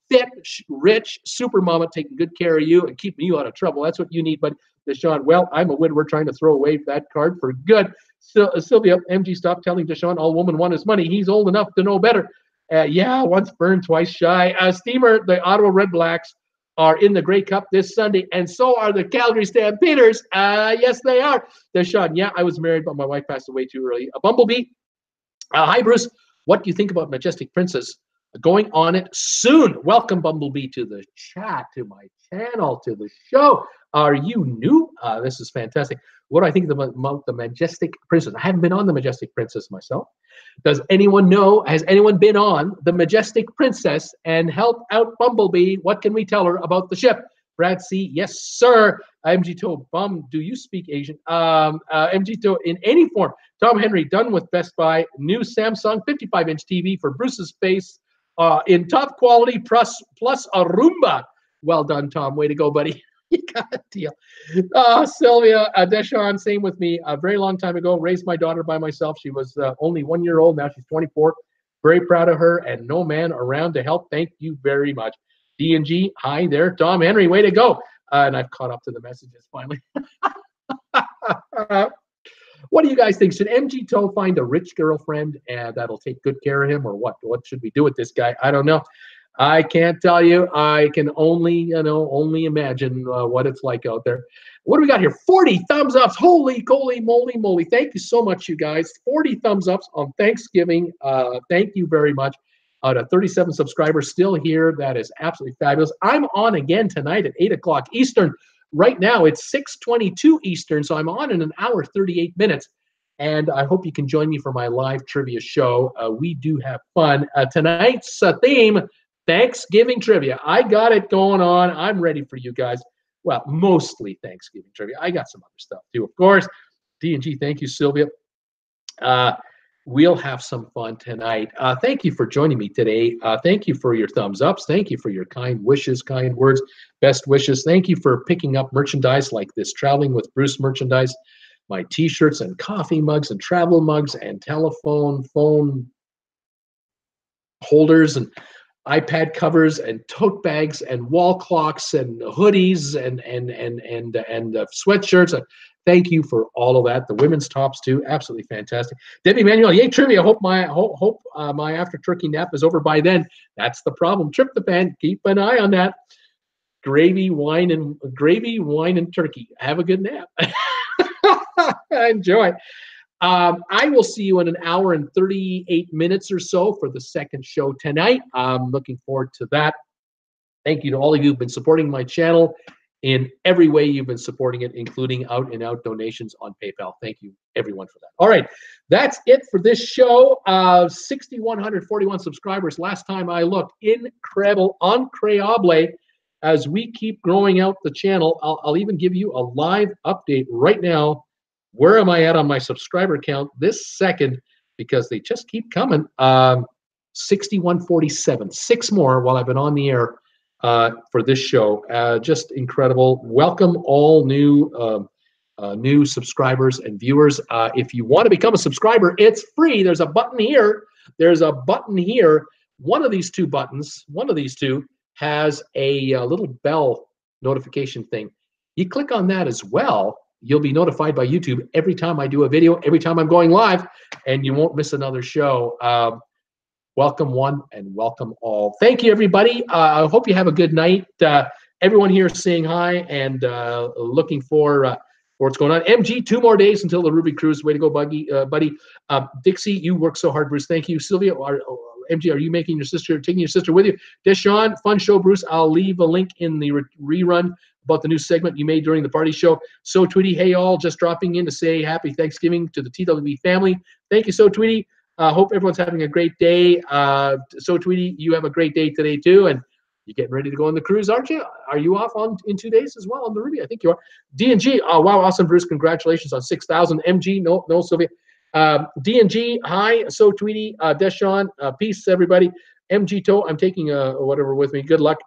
fit, rich super mama taking good care of you and keeping you out of trouble. That's what you need. But Deshawn, well, I'm a widower trying to throw away that card for good. So, Sylvia, MG, stop telling Deshawn all women want is money. He's old enough to know better. Yeah, once burned, twice shy. Steamer, the Ottawa Red Blacks are in the Grey Cup this Sunday, and so are the Calgary Stampeders. Yes, they are. Deshawn, yeah, I was married, but my wife passed away too early. Bumblebee, hi, Bruce. What do you think about Majestic Princess going on it soon? Welcome, Bumblebee, to the chat, to my channel, to the show. Are you new? This is fantastic. What do I think about the Majestic Princess? I haven't been on the Majestic Princess myself. Does anyone know? Has anyone been on the Majestic Princess and helped out Bumblebee? What can we tell her about the ship? Brad C, yes, sir. MG2, Bum, do you speak Asian? MG2, in any form. Tom Henry, done with Best Buy. New Samsung 55-inch TV for Bruce's face in top quality plus a Roomba. Well done, Tom. Way to go, buddy. You got a deal. Sylvia, Deshawn, same with me. A very long time ago, raised my daughter by myself. She was only 1 year old. Now she's 24. Very proud of her and no man around to help. Thank you very much. D&G, hi there. Tom Henry, way to go. And I've caught up to the messages finally. What do you guys think? Should MG Toe find a rich girlfriend that'll take good care of him, or what? What should we do with this guy? I don't know. I can't tell you. I can only imagine what it's like out there. What do we got here? 40 thumbs ups. Holy moly. Thank you so much, you guys. 40 thumbs ups on Thanksgiving. Thank you very much. Out of 37 subscribers still here. That is absolutely fabulous. I'm on again tonight at 8 o'clock Eastern. Right now, it's 6:22 Eastern, so I'm on in an hour, 38 minutes. And I hope you can join me for my live trivia show. We do have fun. Tonight's theme, Thanksgiving trivia. I got it going on. I'm ready for you guys. Well, mostly Thanksgiving trivia. I got some other stuff too, of course. D&G, thank you, Sylvia. We'll have some fun tonight. Thank you for joining me today. Thank you for your thumbs ups. Thank you for your kind wishes, kind words, best wishes. Thank you for picking up merchandise like this Traveling with Bruce merchandise, my T-shirts and coffee mugs and travel mugs and phone holders and iPad covers and tote bags and wall clocks and hoodies and sweatshirts. Thank you for all of that. The women's tops too, absolutely fantastic. Debbie Manuel, yay trivia. Hope my after turkey nap is over by then. That's the problem. Tryptophan, keep an eye on that. Gravy, wine, and turkey. Have a good nap. Enjoy. I will see you in an hour and 38 minutes or so for the second show tonight. I'm looking forward to that. Thank you to all of you who've been supporting my channel in every way you've been supporting it, including out-and-out donations on PayPal. Thank you, everyone, for that. All right, that's it for this show. 6,141 subscribers last time I looked. Incredible, increíble. As we keep growing out the channel, I'll even give you a live update right now. Where am I at on my subscriber count this second? Because they just keep coming. 6,147. 6 more while I've been on the air for this show. Just incredible. Welcome all new subscribers and viewers. If you want to become a subscriber, it's free. There's a button here. one of these two buttons, one of these two, has a little bell notification thing. You click on that as well, you'll be notified by YouTube every time I do a video, every time I'm going live, and you won't miss another show. Welcome one and welcome all. Thank you, everybody. I hope you have a good night. Everyone here is saying hi and looking for what's going on. MG, 2 more days until the Ruby Cruise. Way to go, buddy. Dixie, you work so hard, Bruce. Thank you. Sylvia, MG, are you taking your sister with you? Deshaun, fun show, Bruce. I'll leave a link in the rerun about the new segment you made during the party show. So Tweety, hey all, just dropping in to say happy Thanksgiving to the TWB family. Thank you, So Tweety. Hope everyone's having a great day. So Tweety, you have a great day today too, and you're getting ready to go on the cruise, aren't you? Are you off in 2 days as well on the Ruby? I think you are. D&G, oh wow, awesome, Bruce. Congratulations on 6,000. MG, no, Sylvia. D&G, hi. So Tweety, Deshaun, peace, everybody. MG Toe, I'm taking whatever with me. Good luck.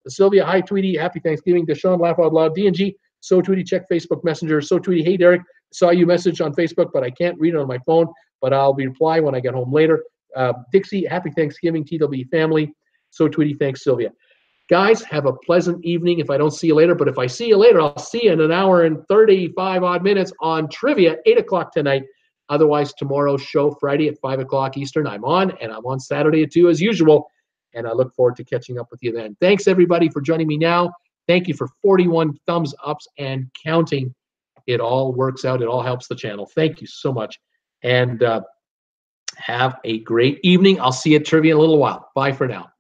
Sylvia, hi, Tweety. Happy Thanksgiving. Deshaun, laugh out loud. D&G, So Tweety, check Facebook Messenger. So Tweety, hey, Derek. Saw you message on Facebook, but I can't read it on my phone, but I'll reply when I get home later. Dixie, happy Thanksgiving, TWB family. So Tweety, thanks, Sylvia. Guys, have a pleasant evening if I don't see you later, but if I see you later, I'll see you in an hour and 35 odd minutes on Trivia, 8 o'clock tonight. Otherwise, tomorrow's show, Friday at 5 o'clock Eastern, I'm on, and I'm on Saturday at 2 as usual, and I look forward to catching up with you then. Thanks, everybody, for joining me now. Thank you for 41 thumbs ups and counting. It all works out. It all helps the channel. Thank you so much, and have a great evening. I'll see you at Trivia in a little while. Bye for now.